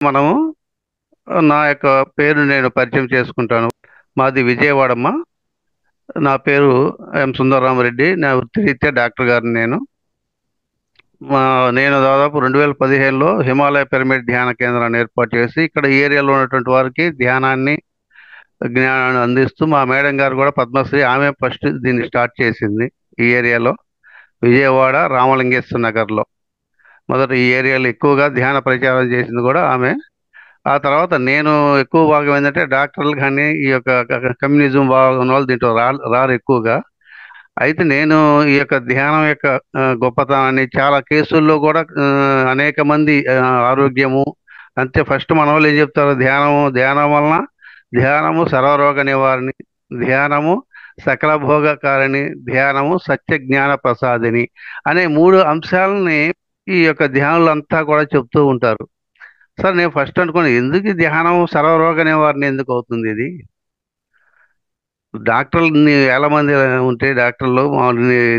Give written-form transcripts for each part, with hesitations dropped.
మనము నా యొక్క పేరు నేను పరిచయం చేసుకుంటాను. మాది విజయవాడమ్మ. నా పేరు సుందరరామరెడ్డి. నా వృత్తిరీత్యా డాక్టర్ గారిని నేను. మా నేను దాదాపు 2015లో హిమాలయ పిరమిడ్ ధ్యాన కేంద్రాన్ని ఏర్పాటు చేసి, ఇక్కడ ఈ ఏరియాలో ఉన్నటువంటి వారికి ధ్యానాన్ని, జ్ఞానాన్ని అందిస్తూ మా మేడం గారు కూడా పద్మశ్రీ. ఆమె ఫస్ట్ దీన్ని స్టార్ట్ చేసింది ఈ ఏరియాలో. విజయవాడ రామలింగేశ్వర నగర్లో మొదట ఈ ఏరియాలో ఎక్కువగా ధ్యాన ప్రచారం చేసింది కూడా ఆమె. ఆ తర్వాత నేను ఎక్కువ భాగం ఏంటంటే డాక్టర్లు కానీ ఈ యొక్క కమ్యూనిజం భాగం వాళ్ళు దీంట్లో రారు ఎక్కువగా. అయితే నేను ఈ యొక్క ధ్యానం యొక్క గొప్పతనాన్ని చాలా కేసుల్లో కూడా అనేక మంది ఆరోగ్యము అంతే. ఫస్ట్ మన వాళ్ళు ఏం చెప్తారు, ధ్యానం వలన ధ్యానము సర్వరోగ నివారణి, ధ్యానము సకల భోగకారిణి, ధ్యానము సత్య జ్ఞాన ప్రసాదిని అనే మూడు అంశాలని ఈ యొక్క ధ్యానులు అంతా కూడా చెప్తూ ఉంటారు. సార్ నేను ఫస్ట్ అనుకున్నాను, ఎందుకు ఈ ధ్యానం సర్వరోగ నివారణ ఎందుకు అవుతుంది ఇది? డాక్టర్లు వేల మంది ఉంటే డాక్టర్లు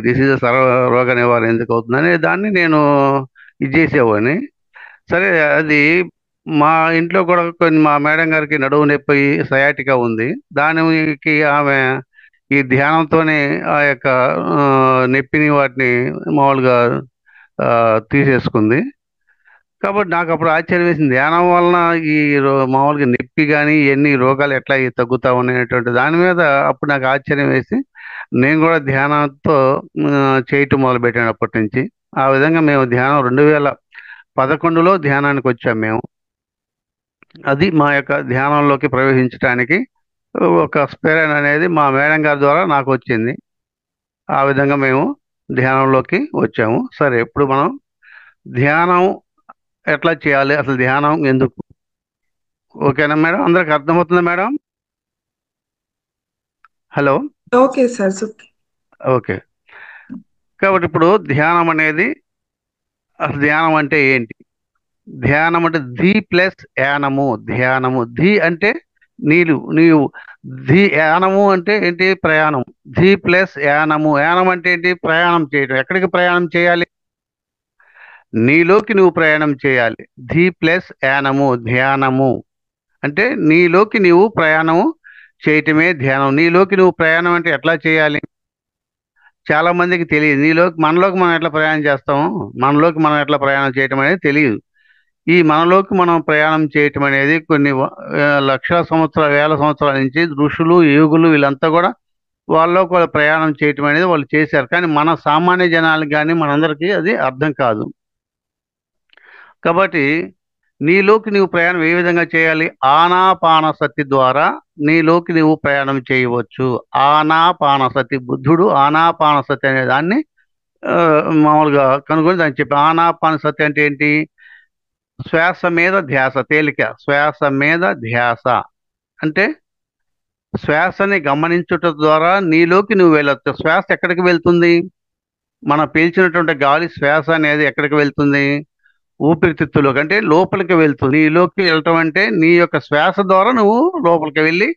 దిస్ ఇస్ సర్వరోగ నివారణ ఎందుకు అవుతుంది అనే దాన్ని నేను ఇది చేసేవాడిని. సరే, అది మా ఇంట్లో కూడా కొన్ని మా మేడం గారికి నడుము నొప్పి సయాటికా ఉంది. దానికి ఆమె ఈ ధ్యానంతోనే ఆ యొక్క నొప్పిని వాటిని మామూలుగా తీసేసుకుంది. కాబట్టి నాకు అప్పుడు ఆశ్చర్యం వేసింది, ధ్యానం వలన ఈ మామూలుగా నొప్పి కానీ ఇవన్నీ రోగాలు ఎట్లా తగ్గుతా ఉన్నాయనేటువంటి దాని మీద అప్పుడు నాకు ఆశ్చర్యం వేసి నేను కూడా ధ్యానంతో చేయటం మొదలుపెట్టాను అప్పటి నుంచి. ఆ విధంగా మేము ధ్యానం 2011లో ధ్యానానికి వచ్చాం మేము. అది మా యొక్క ధ్యానంలోకి ప్రవేశించడానికి ఒక స్ఫేరణ అనేది మా మేడం గారి ద్వారా నాకు వచ్చింది. ఆ విధంగా మేము ధ్యానంలోకి వచ్చాము. సరే, ఇప్పుడు మనం ధ్యానం ఎట్లా చేయాలి, అసలు ధ్యానం ఎందుకు? ఓకేనా మేడం? అందరికి అర్థమవుతుందా madam? Hello. Okay sir. Okay. కాబట్టి ఇప్పుడు ధ్యానం అనేది, అసలు ధ్యానం అంటే ఏంటి? ధ్యానం అంటే ధీ ప్లస్ యానము. ధ్యానము ధీ అంటే నీవు ధీ. యానము అంటే ఏంటి? ప్రయాణం. ధీ ప్లస్ యానము. యానం అంటే ఏంటి? ప్రయాణం చేయడం. ఎక్కడికి ప్రయాణం చేయాలి? నీలోకి నువ్వు ప్రయాణం చేయాలి. ధీ ప్లస్ యానము ధ్యానము అంటే నీలోకి నీవు ప్రయాణము చేయటమే ధ్యానం. నీలోకి నువ్వు ప్రయాణం అంటే ఎట్లా చేయాలి? చాలా మందికి తెలియదు. మనలోకి మనం ఎట్లా ప్రయాణం చేస్తాము, మనలోకి మనం ఎట్లా ప్రయాణం చేయటం అనేది తెలియదు. ఈ మనలోకి మనం ప్రయాణం చేయటం అనేది కొన్ని లక్షల సంవత్సరాల, వేల సంవత్సరాల నుంచి ఋషులు, యోగులు వీళ్ళంతా కూడా వాళ్ళలోకి వాళ్ళు ప్రయాణం చేయటం అనేది వాళ్ళు చేశారు. కానీ మన సామాన్య జనాలకు కానీ మనందరికీ అది అర్థం కాదు. కాబట్టి నీలోకి నీవు ప్రయాణం ఏ విధంగా చేయాలి? ఆనాపానసతి ద్వారా నీలోకి నీవు ప్రయాణం చేయవచ్చు. ఆనాపానసతి. బుద్ధుడు ఆనాపానసతి అనే దాన్ని మామూలుగా కనుగొని దాన్ని చెప్పి, ఆనాపానసతి అంటే ఏంటి? శ్వాస మీద ధ్యాస. తేలిక. శ్వాస మీద ధ్యాస అంటే శ్వాసని గమనించుట ద్వారా నీలోకి నువ్వు వెళ్ళొచ్చు. శ్వాస ఎక్కడికి వెళ్తుంది? మనం పీల్చినటువంటి గాలి శ్వాస అనేది ఎక్కడికి వెళ్తుంది? ఊపిరితిత్తులోకి, అంటే లోపలికి వెళ్తుంది. నీలోకి వెళ్ళటం అంటే నీ యొక్క శ్వాస ద్వారా నువ్వు లోపలికి వెళ్ళి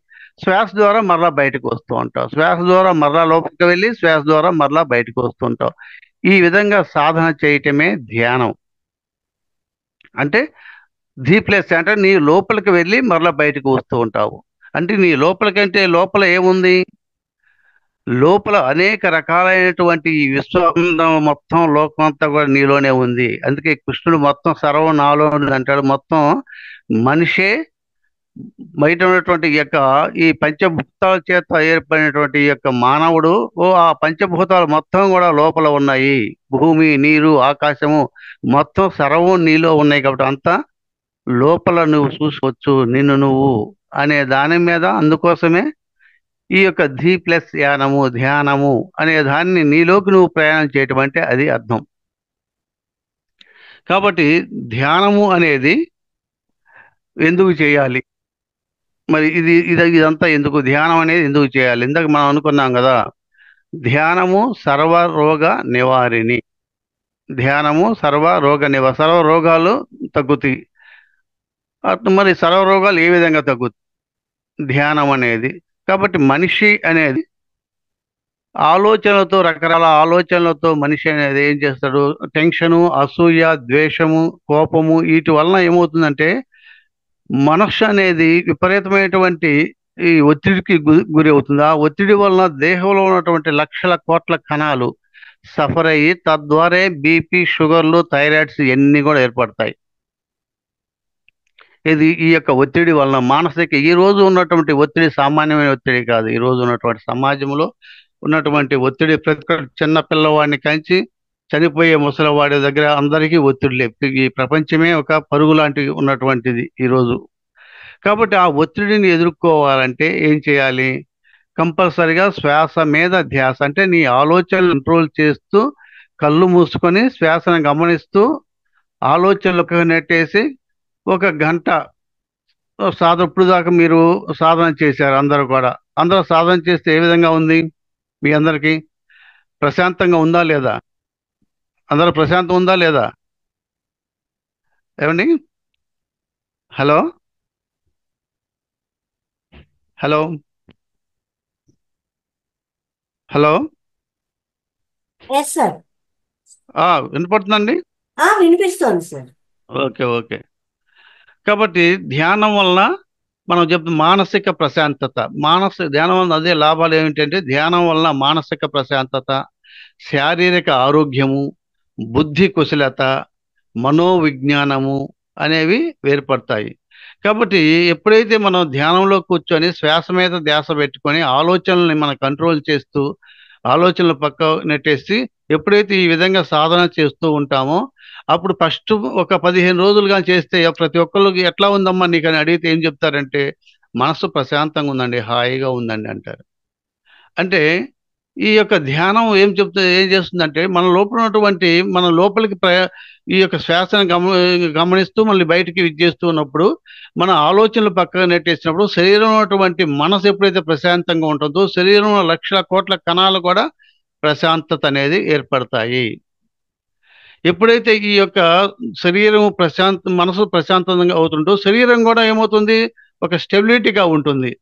శ్వాస ద్వారా మరలా బయటకు వస్తూ ఉంటావు. శ్వాస ద్వారా మరలా లోపలికి వెళ్ళి శ్వాస ద్వారా మరలా బయటకు వస్తుంటావు. ఈ విధంగా సాధన చేయటమే ధ్యానం. అంటే ధీ ప్లస్ అంటే నీ లోపలికి వెళ్ళి మరలా బయటకు వస్తూ ఉంటావు. అంటే నీ లోపలికంటే లోపల ఏముంది? లోపల అనేక రకాలైనటువంటి ఈ విశ్వం మొత్తం, లోకం అంతా కూడా నీలోనే ఉంది. అందుకే కృష్ణుడు మొత్తం సర్వం నాలో అంటాడు. మొత్తం మనిషే బయట ఉన్నటువంటి ఈ యొక్క ఈ పంచభూతాల చేత ఏర్పడినటువంటి ఈ యొక్క మానవుడు ఆ పంచభూతాలు మొత్తం కూడా లోపల ఉన్నాయి. భూమి, నీరు, ఆకాశము మొత్తం సర్వం నీలో ఉన్నాయి. కాబట్టి అంతా లోపల నువ్వు చూసుకోవచ్చు నిన్ను నువ్వు అనే దాని మీద. అందుకోసమే ఈ యొక్క ధీ ప్లస్ యానము ధ్యానము అనే దాన్ని నీలోకి నువ్వు ప్రయాణం చేయటం అంటే అది అర్థం. కాబట్టి ధ్యానము అనేది ఎందుకు చేయాలి? మరి ఇదంతా ఎందుకు? ధ్యానం అనేది ఎందుకు చేయాలి? ఇందాక మనం అనుకున్నాం కదా, ధ్యానము సర్వరోగ నివారిణి. ధ్యానము సర్వ రోగాలు తగ్గుతాయి. మరి సర్వరోగాలు ఏ విధంగా తగ్గుతాయి? ధ్యానం అనేది. కాబట్టి మనిషి అనేది ఆలోచనలతో, రకరకాల ఆలోచనలతో మనిషి అనేది ఏం చేస్తాడు? టెన్షను, అసూయ, ద్వేషము, కోపము వీటి వలన ఏమవుతుందంటే మనస్సు అనేది విపరీతమైనటువంటి ఈ ఒత్తిడికి గురి అవుతుంది. ఆ ఒత్తిడి వలన దేహంలో ఉన్నటువంటి లక్షల కోట్ల కణాలు సఫర్ అయ్యి తద్వారా బీపీ, షుగర్లు, థైరాయిడ్స్ ఇవన్నీ కూడా ఏర్పడతాయి. ఇది ఈ యొక్క ఒత్తిడి వలన మానసిక ఈ రోజు ఉన్నటువంటి ఒత్తిడి సామాన్యమైన ఒత్తిడి కాదు. ఈ రోజు ఉన్నటువంటి సమాజంలో ఉన్నటువంటి ఒత్తిడి ప్రతి ఒక్క చిన్న పిల్లవాడిని కంచి చనిపోయే ముసలివాడి దగ్గర అందరికీ ఒత్తిడిలే. ఈ ప్రపంచమే ఒక పరుగు లాంటిది ఉన్నటువంటిది ఈరోజు. కాబట్టి ఆ ఒత్తిడిని ఎదుర్కోవాలంటే ఏం చేయాలి? కంపల్సరిగా శ్వాస మీద ధ్యాస, అంటే నీ ఆలోచనలు కంట్రోల్ చేస్తూ కళ్ళు మూసుకొని శ్వాసను గమనిస్తూ ఆలోచనలకు నెట్టేసి ఒక గంట సాధన. ఇప్పుడు దాకా మీరు సాధన చేశారు అందరూ కూడా. అందరూ సాధన చేస్తే ఏ విధంగా ఉంది? మీ అందరికీ ప్రశాంతంగా ఉందా లేదా? అందరూ ప్రశాంతం ఉందా లేదా? ఏమండి? Hello hello hello yes sir. వినపడుతుందండి? వినిపిస్తోంది సార్. Okay, okay. కాబట్టి ధ్యానం వలన మనం చెప్తున్న మానసిక ప్రశాంతత, ధ్యానం వలన అదే లాభాలు ఏమిటంటే ధ్యానం వలన మానసిక ప్రశాంతత, శారీరక ఆరోగ్యము, బుద్ధి కుశలత, మనోవిజ్ఞానము అనేవి ఏర్పడతాయి. కాబట్టి ఎప్పుడైతే మనం ధ్యానంలో కూర్చొని శ్వాస మీద ధ్యాస పెట్టుకొని ఆలోచనల్ని మనం కంట్రోల్ చేస్తూ ఆలోచనలు పక్క నెట్టేసి ఎప్పుడైతే ఈ విధంగా సాధన చేస్తూ ఉంటామో అప్పుడు ఫస్ట్ ఒక 15 రోజులుగా చేస్తే ప్రతి ఒక్కరికి ఎట్లా ఉందమ్మా నీకు అని అడిగితే ఏం చెప్తారంటే మనసు ప్రశాంతంగా ఉందండి, హాయిగా ఉందండి అంటారు. అంటే ఈ యొక్క ధ్యానం ఏం చేస్తుందంటే మన లోపల ఉన్నటువంటి మన లోపలికి ఈ యొక్క శ్వాసను గమనిస్తూ మళ్ళీ బయటికి విచ్చేస్తూ ఉన్నప్పుడు మన ఆలోచనలు పక్కన నెట్టేసినప్పుడు శరీరంలో ఉన్నటువంటి మనసు ఎప్పుడైతే ప్రశాంతంగా ఉంటుందో శరీరంలో లక్షల కోట్ల కణాలు కూడా ప్రశాంతత అనేది ఏర్పడతాయి. ఎప్పుడైతే ఈ యొక్క మనసు ప్రశాంతంగా అవుతుందో శరీరం కూడా ఏమవుతుంది? ఒక స్టెబిలిటీగా ఉంటుంది.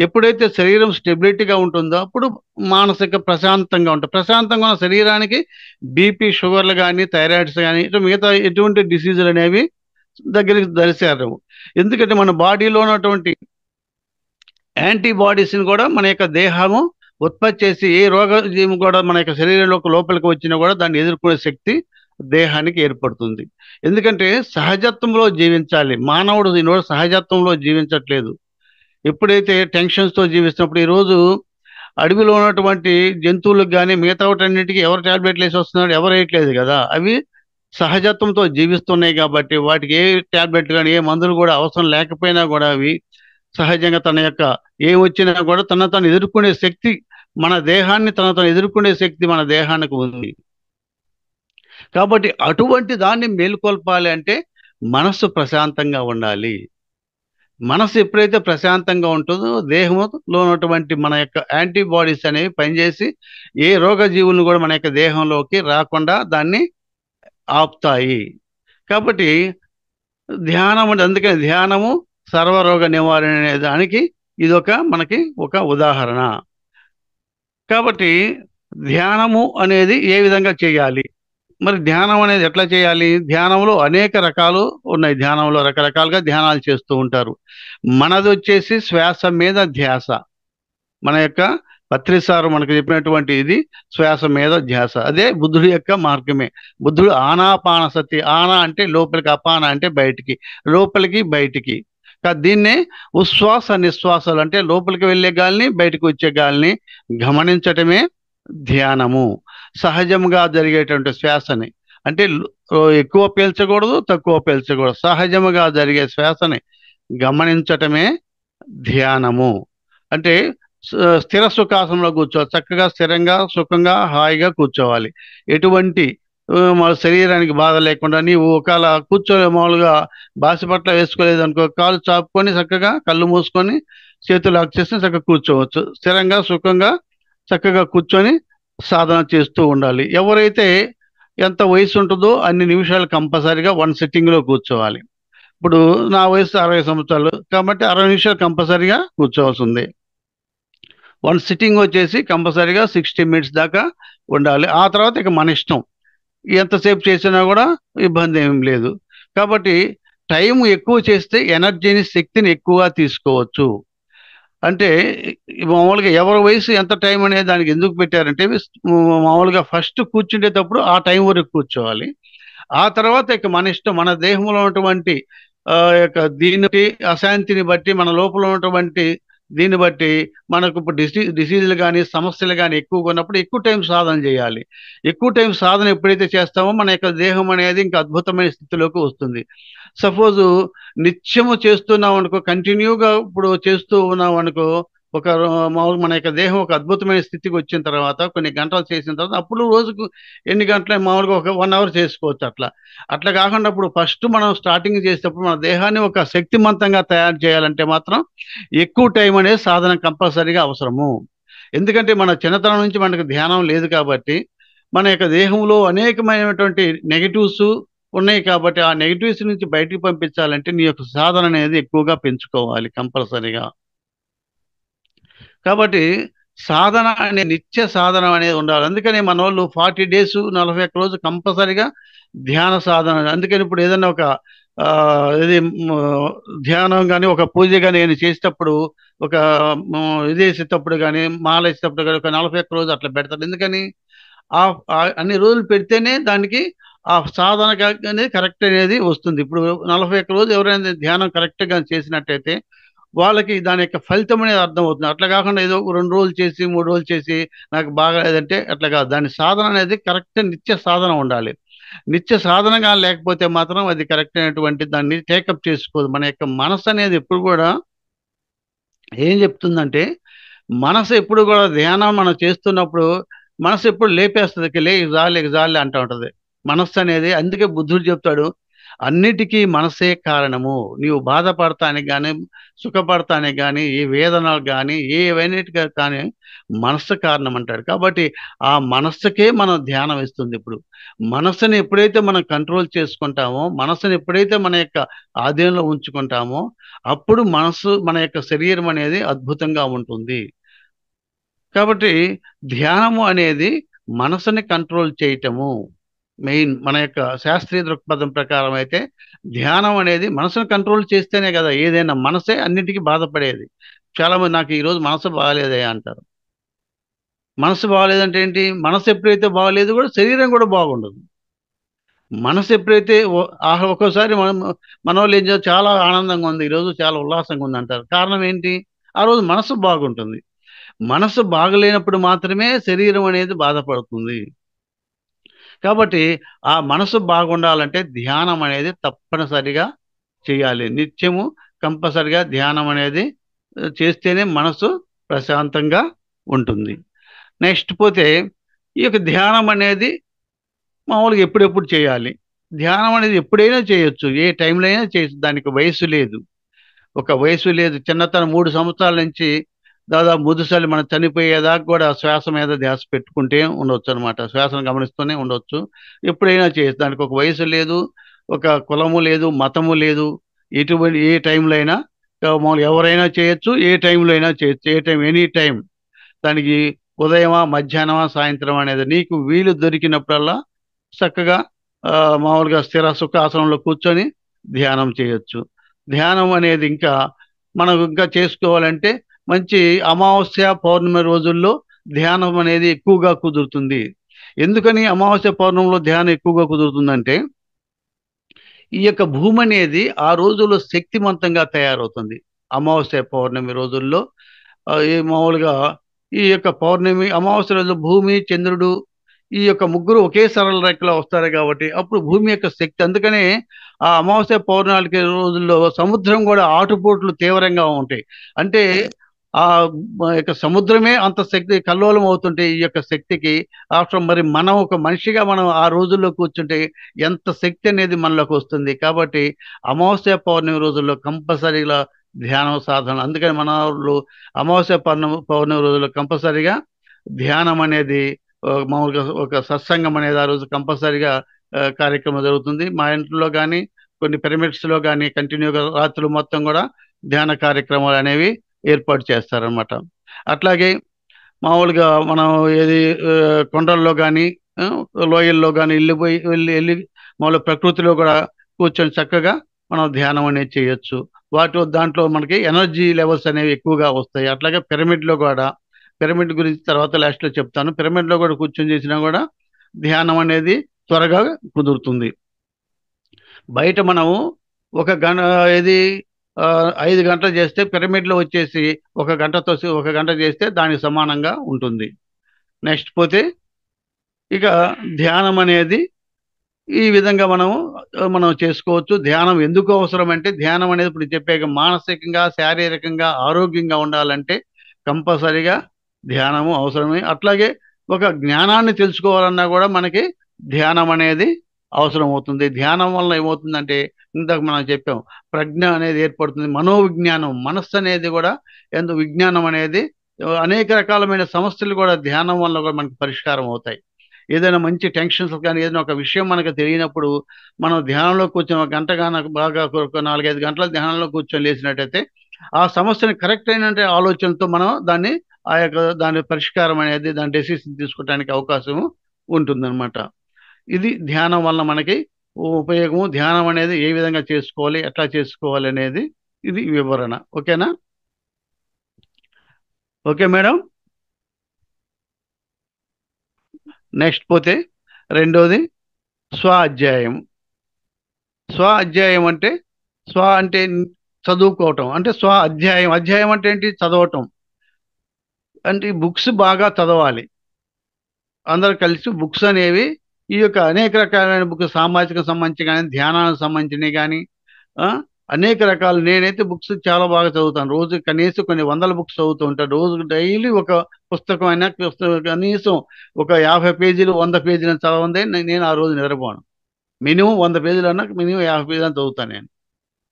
ఎప్పుడైతే శరీరం స్టెబిలిటీగా ఉంటుందో అప్పుడు మానసిక ప్రశాంతంగా ఉంటుంది. ప్రశాంతంగా ఉన్న శరీరానికి బీపీ, షుగర్లు కానీ, థైరాయిడ్స్ కానీ మిగతా ఎటువంటి డిసీజులు అనేవి దగ్గరికి దరిచేరవు. ఎందుకంటే మన బాడీలో ఉన్నటువంటి యాంటీబాడీస్ని కూడా మన యొక్క దేహము ఉత్పత్తి చేసి ఏ రోగజీవి కూడా మన యొక్క శరీరంలోకి లోపలికి వచ్చినా కూడా దాన్ని ఎదుర్కొనే శక్తి దేహానికి ఏర్పడుతుంది. ఎందుకంటే సహజత్వంలో జీవించాలి. మానవుడు ఈరోజు సహజత్వంలో జీవించట్లేదు. ఎప్పుడైతే టెన్షన్స్తో జీవిస్తున్నప్పుడు ఈరోజు అడవిలో ఉన్నటువంటి జంతువులకు కానీ మిగతా వాటన్నిటికీ ఎవరు ట్యాబ్లెట్లు వేసి వస్తున్నాడు? ఎవరు వేయట్లేదు కదా. అవి సహజత్వంతో జీవిస్తున్నాయి కాబట్టి వాటికి ఏ ట్యాబ్లెట్లు కానీ ఏ మందులు కూడా అవసరం లేకపోయినా కూడా అవి సహజంగా తన యొక్క ఏం వచ్చినా కూడా తను ఎదుర్కొనే శక్తి మన దేహాన్ని తను ఎదుర్కొనే శక్తి మన దేహానికి ఉంది. కాబట్టి అటువంటి దాన్ని మేలుకొల్పాలి అంటే మనస్సు ప్రశాంతంగా ఉండాలి. మనసు ఎప్పుడైతే ప్రశాంతంగా ఉంటుందో దేహంలో ఉన్నటువంటి మన యొక్క యాంటీబాడీస్ అనేవి పనిచేసి ఏ రోగజీవులను కూడా మన యొక్క దేహంలోకి రాకుండా దాన్ని ఆపుతాయి. కాబట్టి ధ్యానం అంటే అందుకని ధ్యానము సర్వరోగ నివారణ అనే దానికి మనకి ఒక ఉదాహరణ. కాబట్టి ధ్యానము అనేది ఏ విధంగా చేయాలి? మరి ధ్యానం అనేది ఎట్లా చేయాలి? ధ్యానంలో అనేక రకాలు ఉన్నాయి. ధ్యానంలో రకరకాలుగా ధ్యానాలు చేస్తూ ఉంటారు. మనది వచ్చేసి శ్వాస మీద ధ్యాస. మన యొక్క పత్రిసారు మనకు చెప్పినటువంటి ఇది శ్వాస మీద ధ్యాస. అదే బుద్ధుడి యొక్క మార్గమే. బుద్ధుడు ఆనాపానసతి, ఆనా అంటే లోపలికి, అపాన అంటే బయటికి, లోపలికి బయటికి. దీన్నే ఉశ్వాస నిశ్వాసాలు అంటే లోపలికి వెళ్ళే గాలిని బయటకు వచ్చే గాలిని గమనించటమే ధ్యానము. సహజంగా జరిగేటువంటి శ్వాసని అంటే ఎక్కువ పీల్చకూడదు, తక్కువ పీల్చకూడదు. సహజముగా జరిగే శ్వాసని గమనించటమే ధ్యానము. అంటే స్థిర సుఖాసనంలో కూర్చోవాలి. చక్కగా స్థిరంగా సుఖంగా హాయిగా కూర్చోవాలి. ఎటువంటి శరీరానికి బాధ లేకుండా. నీవు ఒకవేళ కూర్చోలే మామూలుగా బాసిపట్ల వేసుకోలేదు అనుకో, కాలు చాపుకొని చక్కగా కళ్ళు మూసుకొని చేతులు లాక్ చేసి చక్కగా కూర్చోవచ్చు. స్థిరంగా సుఖంగా చక్కగా కూర్చొని సాధన చేస్తూ ఉండాలి. ఎవరైతే ఎంత వయసు ఉంటుందో అన్ని నిమిషాలు కంపల్సరీగా 1 సిట్టింగ్లో కూర్చోవాలి. ఇప్పుడు నా వయసు 60 సంవత్సరాలు కాబట్టి 60 నిమిషాలు కంపల్సరీగా కూర్చోవాల్సి ఉంది. 1 సిట్టింగ్ వచ్చేసి కంపల్సరీగా 60 మినిట్స్ దాకా ఉండాలి. ఆ తర్వాత ఇక మన ఇష్టం, ఎంతసేపు చేసినా కూడా ఇబ్బంది ఏం లేదు. కాబట్టి టైం ఎక్కువ చేస్తే ఎనర్జీని, శక్తిని ఎక్కువగా తీసుకోవచ్చు. అంటే మామూలుగా ఎవరి వయసు ఎంత టైం అనేది దానికి ఎందుకు పెట్టారంటే మామూలుగా ఫస్ట్ కూర్చుండేటప్పుడు ఆ టైం వరకు కూర్చోవాలి. ఆ తర్వాత ఇక మన ఇష్టం, మన దేహంలో ఉన్నటువంటి యొక్క దీనికి అశాంతిని బట్టి, మన లోపల ఉన్నటువంటి దీన్ని బట్టి మనకు ఇప్పుడు డిసీజులు కానీ, సమస్యలు కానీ ఎక్కువగా ఉన్నప్పుడు ఎక్కువ టైం సాధన చేయాలి. ఎక్కువ టైం సాధన ఎప్పుడైతే చేస్తామో మన యొక్క దేహం అనేది ఇంకా అద్భుతమైన స్థితిలోకి వస్తుంది. సపోజు నిత్యము చేస్తున్నాం అనుకో, కంటిన్యూగా ఇప్పుడు చేస్తూ ఉన్నాం అనుకో, మామూలు మన యొక్క దేహం ఒక అద్భుతమైన స్థితికి వచ్చిన తర్వాత, కొన్ని గంటలు చేసిన తర్వాత, అప్పుడు రోజుకు ఎన్ని గంటలు మామూలుగా ఒక 1 అవర్ చేసుకోవచ్చు అట్లా. అట్లా కాకుండా ఇప్పుడు ఫస్ట్ మనం స్టార్టింగ్ చేసేటప్పుడు మన దేహాన్ని ఒక శక్తిమంతంగా తయారు చేయాలంటే మాత్రం ఎక్కువ టైం అనేది సాధన కంపల్సరీగా అవసరము. ఎందుకంటే మన చిన్నతనం నుంచి మనకు ధ్యానం లేదు కాబట్టి, మన యొక్క దేహంలో అనేకమైనటువంటి నెగటివ్స్ ఉన్నాయి కాబట్టి, ఆ నెగటివ్స్ నుంచి బయటికి పంపించాలంటే నీ యొక్క సాధన అనేది ఎక్కువగా పెంచుకోవాలి కంపల్సరీగా. కాబట్టి సాధన నిత్య సాధన అనేది ఉండాలి. అందుకని మనోళ్ళు 40 డేస్ 41 రోజు కంపల్సరీగా ధ్యాన సాధన. అందుకని ఇప్పుడు ఏదైనా ఒక ఇది ధ్యానం కానీ, ఒక పూజ కానీ నేను చేసేటప్పుడు, ఒక ఇది వేసేటప్పుడు కానీ, మాల వేసేటప్పుడు కానీ ఒక 41 రోజు అట్లా పెడతారు. ఎందుకని అన్ని రోజులు పెడితేనే దానికి ఆ సాధన అనేది కరెక్ట్ అనేది వస్తుంది. ఇప్పుడు 41 రోజు ఎవరైనా ధ్యానం కరెక్ట్గా చేసినట్టయితే వాళ్ళకి దాని యొక్క ఫలితం అనేది అర్థమవుతుంది. అట్లా కాకుండా ఏదో 2 రోజులు చేసి, 3 రోజులు చేసి నాకు బాగాలేదంటే అట్లా కాదు. దాని సాధన అనేది కరెక్ట్ నిత్య సాధన ఉండాలి. నిత్య సాధనగా లేకపోతే మాత్రం అది కరెక్ట్ అయినటువంటి దాన్ని టేకప్ చేసుకోదు. మన యొక్క మనసు అనేది ఎప్పుడు కూడా ఏం చెప్తుందంటే, మనసు ఎప్పుడు కూడా ధ్యానం మనం చేస్తున్నప్పుడు మనసు ఎప్పుడు లేపేస్తుంది. ఇక జాలే అంటూ ఉంటుంది మనస్సు అనేది. అందుకే బుద్ధుడు చెప్తాడు, అన్నిటికీ మనసే కారణము. నీవు బాధపడటానికి కానీ, సుఖపడటానికి కానీ, ఏ వేదనలు కానీ, ఏవన్నిటికీ కానీ మనస్సు కారణం అంటాడు. కాబట్టి ఆ మనస్సుకే మనం ధ్యానం ఇస్తుంది. ఇప్పుడు మనస్సుని ఎప్పుడైతే మనం కంట్రోల్ చేసుకుంటామో, మనస్సుని ఎప్పుడైతే మన యొక్క ఆధీనంలో ఉంచుకుంటామో, అప్పుడు మనస్సు, మన యొక్క శరీరం అనేది అద్భుతంగా ఉంటుంది. కాబట్టి ధ్యానము అనేది మనసుని కంట్రోల్ చేయటము మెయిన్. మన యొక్క శాస్త్రీయ దృక్పథం ప్రకారం అయితే ధ్యానం అనేది మనసును కంట్రోల్ చేస్తేనే కదా ఏదైనా. మనసే అన్నిటికీ బాధపడేది. చాలా మంది నాకు ఈరోజు మనసు బాగాలేదే అంటారు. మనసు బాగాలేదంటే ఏంటి? మనసు ఎప్పుడైతే బాగాలేదు కూడా శరీరం కూడా బాగుండదు. మనసు ఎప్పుడైతే ఒక్కోసారి మన వాళ్ళు ఏం చేస్తారు, చాలా ఆనందంగా ఉంది ఈరోజు, చాలా ఉల్లాసంగా ఉంది అంటారు. కారణం ఏంటి? ఆ రోజు మనసు బాగుంటుంది. మనసు బాగలేనప్పుడు మాత్రమే శరీరం అనేది బాధపడుతుంది. కాబట్టి ఆ మనసు బాగుండాలంటే ధ్యానం అనేది తప్పనిసరిగా చేయాలి. నిత్యము కంపల్సరిగా ధ్యానం అనేది చేస్తేనే మనసు ప్రశాంతంగా ఉంటుంది. నెక్స్ట్ పోతే ఈ యొక్క ధ్యానం అనేది మామూలుగా ఎప్పుడెప్పుడు చేయాలి? ధ్యానం అనేది ఎప్పుడైనా చేయొచ్చు, ఏ టైంలో అయినా చేయొచ్చు. దానికి వయసు లేదు, ఒక వయసు లేదు. చిన్నతనం 3 సంవత్సరాల నుంచి దాదాపు ముదుసలి మనం చనిపోయేదాకా కూడా శ్వాస మీద ధ్యాస పెట్టుకుంటే ఉండొచ్చు అనమాట. శ్వాసను గమనిస్తూనే ఉండొచ్చు. ఎప్పుడైనా చేయొచ్చు. దానికి ఒక వయసు లేదు, ఒక కులము లేదు, మతము లేదు. ఎటువంటి ఏ టైంలో అయినా మామూలుగా ఎవరైనా చేయొచ్చు, ఏ టైంలో అయినా చేయొచ్చు. ఏ టైం, ఎనీ టైం. దానికి ఉదయమా, మధ్యాహ్నమా, సాయంత్రం అనేది నీకు వీలు దొరికినప్పుడల్లా చక్కగా మామూలుగా స్థిర సుఖాసనంలో కూర్చొని ధ్యానం చేయొచ్చు. ధ్యానం అనేది ఇంకా మనం ఇంకా చేసుకోవాలంటే మంచి అమావాస్య, పౌర్ణమి రోజుల్లో ధ్యానం అనేది ఎక్కువగా కుదురుతుంది. ఎందుకని అమావాస్య, పౌర్ణమిలో ధ్యానం ఎక్కువగా కుదురుతుందంటే, ఈ యొక్క భూమి అనేది ఆ రోజుల్లో శక్తివంతంగా తయారవుతుంది. అమావాస్య, పౌర్ణమి రోజుల్లో ఈ మామూలుగా ఈ యొక్క పౌర్ణమి, అమావాస్య రోజు భూమి, చంద్రుడు ఈ యొక్క ముగ్గురు ఒకే సరళ రేఖలో వస్తారు కాబట్టి అప్పుడు భూమి యొక్క శక్తి. అందుకనే ఆ అమావాస్య, పౌర్ణాలకి రోజుల్లో సముద్రం కూడా ఆటుపోట్లు తీవ్రంగా ఉంటాయి. అంటే ఆ యొక్క సముద్రమే అంత శక్తి కల్లోలం అవుతుంటే ఈ యొక్క శక్తికి ఆఫ్టర్ మరి మనం ఒక మనిషిగా మనం ఆ రోజుల్లో కూర్చుంటే ఎంత శక్తి అనేది మనలోకి వస్తుంది. కాబట్టి అమావాస్య, పౌర్ణమి రోజుల్లో కంపల్సరీగా ధ్యానం సాధన. అందుకని మన వాళ్ళు అమావాస్య, పౌర్ణమి రోజుల్లో కంపల్సరీగా ధ్యానం అనేది మామూలుగా ఒక సత్సంగం అనేది ఆ రోజు కంపల్సరీగా కార్యక్రమం జరుగుతుంది. మా ఇంట్లో కానీ, కొన్ని పిరమిడ్స్లో కానీ కంటిన్యూగా రాత్రులు మొత్తం కూడా ధ్యాన కార్యక్రమాలు అనేవి ఏర్పాటు చేస్తారనమాట. అట్లాగే మామూలుగా మనం ఏది కొండల్లో కానీ, లోయల్లో కానీ వెళ్ళి మామూలు ప్రకృతిలో కూడా కూర్చొని చక్కగా మనం ధ్యానం అనేది చేయొచ్చు. దాంట్లో మనకి ఎనర్జీ లెవెల్స్ అనేవి ఎక్కువగా వస్తాయి. అట్లాగే పిరమిడ్‌లో కూడా పిరమిడ్ గురించి తర్వాత లాస్ట్‌లో చెప్తాను. పిరమిడ్‌లో కూడా కూర్చొని చేసినా కూడా ధ్యానం అనేది త్వరగా కుదురుతుంది. బయట మనము ఒక గణ ఇది 5 గంటలు చేస్తే పిరమిడ్‌లో వచ్చేసి ఒక గంట చేస్తే దానికి సమానంగా ఉంటుంది. నెక్స్ట్ పోతే ఇక ధ్యానం అనేది ఈ విధంగా మనం చేసుకోవచ్చు. ధ్యానం ఎందుకు అవసరం అంటే, ధ్యానం అనేది ఇప్పుడు చెప్పాక మానసికంగా, శారీరకంగా ఆరోగ్యంగా ఉండాలంటే కంపల్సరీగా ధ్యానము అవసరమే. అట్లాగే ఒక జ్ఞానాన్ని తెలుసుకోవాలన్నా కూడా మనకి ధ్యానం అనేది అవసరం అవుతుంది. ధ్యానం వల్ల ఏమవుతుందంటే, ఇందాక మనం చెప్పాం, ప్రజ్ఞ అనేది ఏర్పడుతుంది. మనోవిజ్ఞానం, మనస్సు అనేది కూడా విజ్ఞానం అనేది అనేక రకాలమైన సమస్యలు కూడా ధ్యానం వల్ల కూడా మనకి పరిష్కారం అవుతాయి. ఏదైనా మంచి టెన్షన్స్ కానీ ఏదైనా ఒక విషయం మనకు తెలియనప్పుడు మనం ధ్యానంలో కూర్చొని ఒక గంట నాకు బాగా ఒక 4-5 గంటల ధ్యానంలో కూర్చొని లేచినట్టయితే ఆ సమస్యని కరెక్ట్ అయిన ఆలోచనతో మనం దాని పరిష్కారం అనేది దాని డెసిషన్ తీసుకోవడానికి అవకాశం ఉంటుందన్నమాట. ఇది ధ్యానం వల్ల మనకి ఉపయోగము. ధ్యానం అనేది ఏ విధంగా చేసుకోవాలి, ఎట్లా చేసుకోవాలి అనేది ఇది వివరణ. ఓకేనా? Okay madam. నెక్స్ట్ పోతే రెండోది స్వ అధ్యాయం. స్వ అధ్యాయం అంటే చదువుకోవటం. అంటే అధ్యాయం అంటే ఏంటి? చదవటం. అంటే బుక్స్ బాగా చదవాలి. అందరూ కలిసి బుక్స్ అనేవి ఈ యొక్క అనేక రకాలైన బుక్స్, సామాజిక సంబంధించి కానీ, ధ్యానానికి సంబంధించినవి కానీ, అనేక రకాలు. నేనైతే బుక్స్ చాలా బాగా చదువుతాను. రోజు కనీసం కొన్ని వందల బుక్స్ చదువుతూ ఉంటాను. రోజు డైలీ ఒక పుస్తకం అయినా కనీసం ఒక 50 పేజీలు 100 పేజీలు చదవందే నేను ఆ రోజు నిద్రపోను. మినిమం 100 పేజీలు అన్నా మినిమం 50 పేజీలు చదువుతాను నేను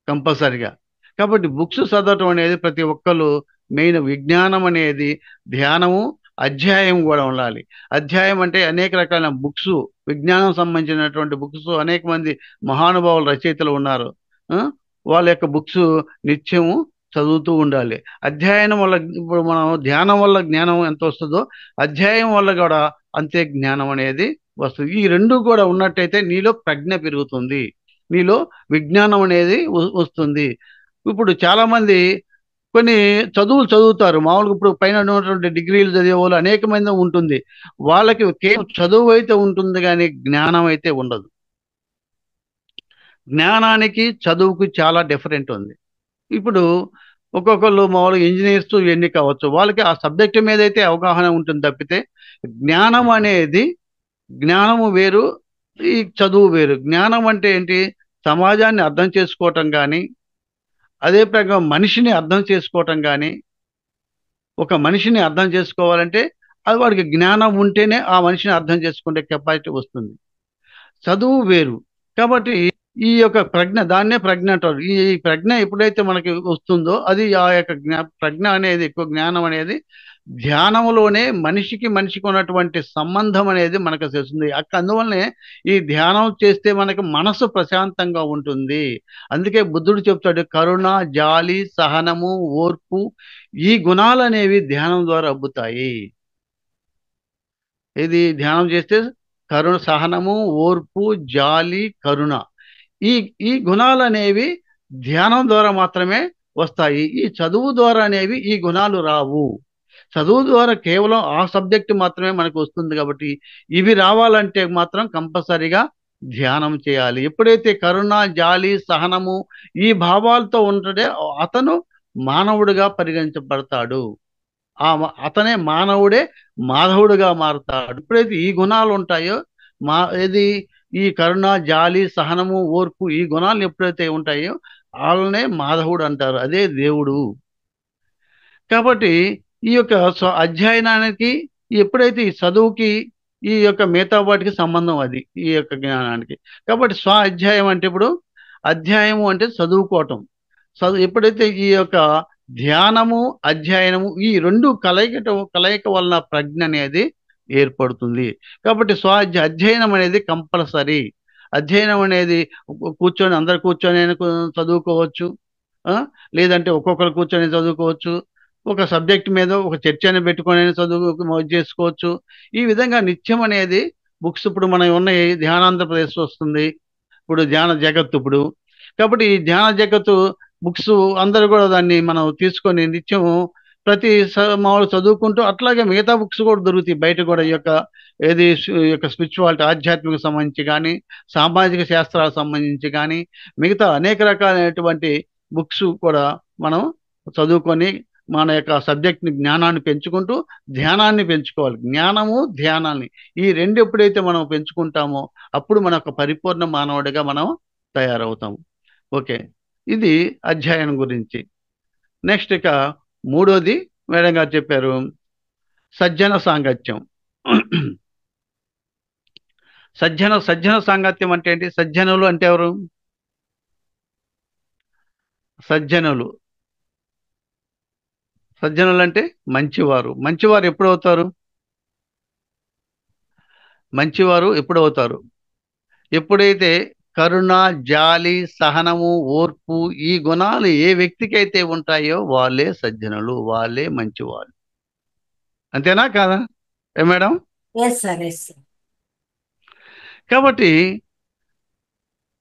కంపల్సరిగా. కాబట్టి బుక్స్ చదవటం అనేది ప్రతి ఒక్కళ్ళు మెయిన్. విజ్ఞానం అనేది ధ్యానము, అధ్యాయం కూడా ఉండాలి. అధ్యాయం అంటే అనేక రకాల బుక్స్, విజ్ఞానం సంబంధించినటువంటి బుక్స్ అనేక మంది మహానుభావులు, రచయితలు ఉన్నారు. వాళ్ళ యొక్క బుక్స్ నిత్యము చదువుతూ ఉండాలి. అధ్యయనం వల్ల ఇప్పుడు మనం ధ్యానం వల్ల జ్ఞానం ఎంత వస్తుందో అధ్యాయం వల్ల కూడా అంతే జ్ఞానం అనేది వస్తుంది. ఈ రెండు కూడా ఉన్నట్టయితే నీలో ప్రజ్ఞ పెరుగుతుంది, నీలో విజ్ఞానం అనేది వస్తుంది. ఇప్పుడు చాలా మంది కొన్ని చదువులు చదువుతారు. మామూలుగా ఇప్పుడు పైన ఉన్నటువంటి డిగ్రీలు చదివే వాళ్ళు అనేక మంది ఉంటుంది. వాళ్ళకి కేవలం చదువు అయితే ఉంటుంది కానీ జ్ఞానం అయితే ఉండదు. జ్ఞానానికి చదువుకు చాలా డిఫరెంట్ ఉంది. ఇప్పుడు ఒక్కొక్కళ్ళు మామూలుగా ఇంజనీర్స్ ఇవన్నీ కావచ్చు, వాళ్ళకి ఆ సబ్జెక్టు మీద అయితే అవగాహన ఉంటుంది తప్పితే జ్ఞానము వేరు, ఈ చదువు వేరు. జ్ఞానం అంటే ఏంటి? సమాజాన్ని అర్థం చేసుకోవటం కానీ, అదే ప్రకారం మనిషిని అర్థం చేసుకోవటం కానీ, ఒక మనిషిని అర్థం చేసుకోవాలంటే అది వాడికి జ్ఞానం ఉంటేనే ఆ మనిషిని అర్థం చేసుకునే కెపాసిటీ వస్తుంది. చదువు వేరు. కాబట్టి ఈ యొక్క ప్రజ్ఞ, దాన్నే ప్రజ్ఞ అంటారు. ఈ ప్రజ్ఞ ఎప్పుడైతే మనకి వస్తుందో అది ఆ యొక్క ప్రజ్ఞ అనేది, ఎక్కువ జ్ఞానం అనేది ధ్యానంలోనే మనిషికి ఉన్నటువంటి సంబంధం అనేది మనకు తెలుస్తుంది. అందువల్లనే ఈ ధ్యానం చేస్తే మనకి మనసు ప్రశాంతంగా ఉంటుంది. అందుకే బుద్ధుడు చెప్తాడు, కరుణ, జాలి, సహనము, ఓర్పు, ఈ గుణాలు అనేవి ధ్యానం ద్వారా అబ్బుతాయి. ఇది ధ్యానం చేస్తే కరుణ, సహనము, ఓర్పు, జాలి, కరుణ, ఈ ఈ గుణాలు అనేవి ధ్యానం ద్వారా మాత్రమే వస్తాయి. ఈ చదువు ద్వారా అనేవి ఈ గుణాలు రావు. చదువు ద్వారా కేవలం ఆ సబ్జెక్టు మాత్రమే మనకు వస్తుంది. కాబట్టి ఇవి రావాలంటే మాత్రం కంపల్సరిగా ధ్యానం చేయాలి. ఎప్పుడైతే కరుణ, జాలి, సహనము ఈ భావాలతో ఉంటే అతను మానవుడిగా పరిగణించబడతాడు. అతనే మానవుడే మాధవుడిగా మారుతాడు. ఎప్పుడైతే ఈ గుణాలు ఉంటాయో, ఏది ఈ కరుణ, జాలి, సహనము, ఓర్పు, ఈ గుణాలు ఎప్పుడైతే ఉంటాయో వాళ్ళనే మాధవుడు అంటారు. అదే దేవుడు. కాబట్టి ఈ యొక్క అధ్యయనానికి, ఎప్పుడైతే ఈ చదువుకి ఈ యొక్క మిగతా వాటికి సంబంధం అది, ఈ యొక్క జ్ఞానానికి. కాబట్టి స్వ అధ్యాయం అంటే ఇప్పుడు అధ్యాయము అంటే చదువుకోవటం. ఎప్పుడైతే ఈ యొక్క ధ్యానము, అధ్యయనము ఈ రెండు కలయిక వలన ప్రజ్ఞ అనేది ఏర్పడుతుంది. కాబట్టి అధ్యయనం అనేది కంపల్సరీ. అధ్యయనం అనేది అందరు కూర్చొని చదువుకోవచ్చు, లేదంటే ఒక్కొక్కరు కూర్చొని చదువుకోవచ్చు. ఒక సబ్జెక్ట్ మీద ఒక చర్చని పెట్టుకొని చేసుకోవచ్చు. ఈ విధంగా నిత్యం అనేది బుక్స్ ఇప్పుడు మనం ఉన్నాయి. ధ్యానాంధ్రప్రదేశ్ వస్తుంది, ఇప్పుడు ధ్యాన జగత్తు, ఇప్పుడు కాబట్టి ఈ ధ్యాన జగత్తు బుక్స్ అందరూ కూడా దాన్ని మనం తీసుకొని నిత్యం ప్రతి మామూలు చదువుకుంటూ అట్లాగే మిగతా బుక్స్ కూడా దొరుకుతాయి బయట కూడా. ఈ యొక్క ఈ యొక్క స్పిరిచువాలిటీ ఆధ్యాత్మిక సంబంధించి కానీ, సామాజిక శాస్త్రాలకు సంబంధించి కానీ, మిగతా అనేక రకాలైనటువంటి బుక్స్ కూడా మనం చదువుకొని మన యొక్క సబ్జెక్ట్ని జ్ఞానాన్ని పెంచుకుంటూ ధ్యానాన్ని పెంచుకోవాలి. జ్ఞానము ధ్యానాన్ని ఈ రెండు ఎప్పుడైతే మనం పెంచుకుంటామో అప్పుడు మన ఒక పరిపూర్ణ మానవుడిగా మనం తయారవుతాము. ఓకే, ఇది అధ్యయనం గురించి. నెక్స్ట్ ఇక మూడోది మేడం గారు చెప్పారు, సజ్జన సాంగత్యం. సజ్జన సాంగత్యం అంటే ఏంటి? సజ్జనులు అంటే ఎవరు? సజ్జనులు అంటే మంచివారు. మంచివారు ఎప్పుడు అవుతారు? మంచివారు ఎప్పుడు అవుతారు? ఎప్పుడైతే కరుణ, జాలి, సహనము, ఓర్పు ఈ గుణాలు ఏ వ్యక్తికి అయితే ఉంటాయో వాళ్ళే సజ్జనులు, వాళ్ళే మంచివాళ్ళు. అంతేనా కాదా madam? Yes sir, yes sir. కాబట్టి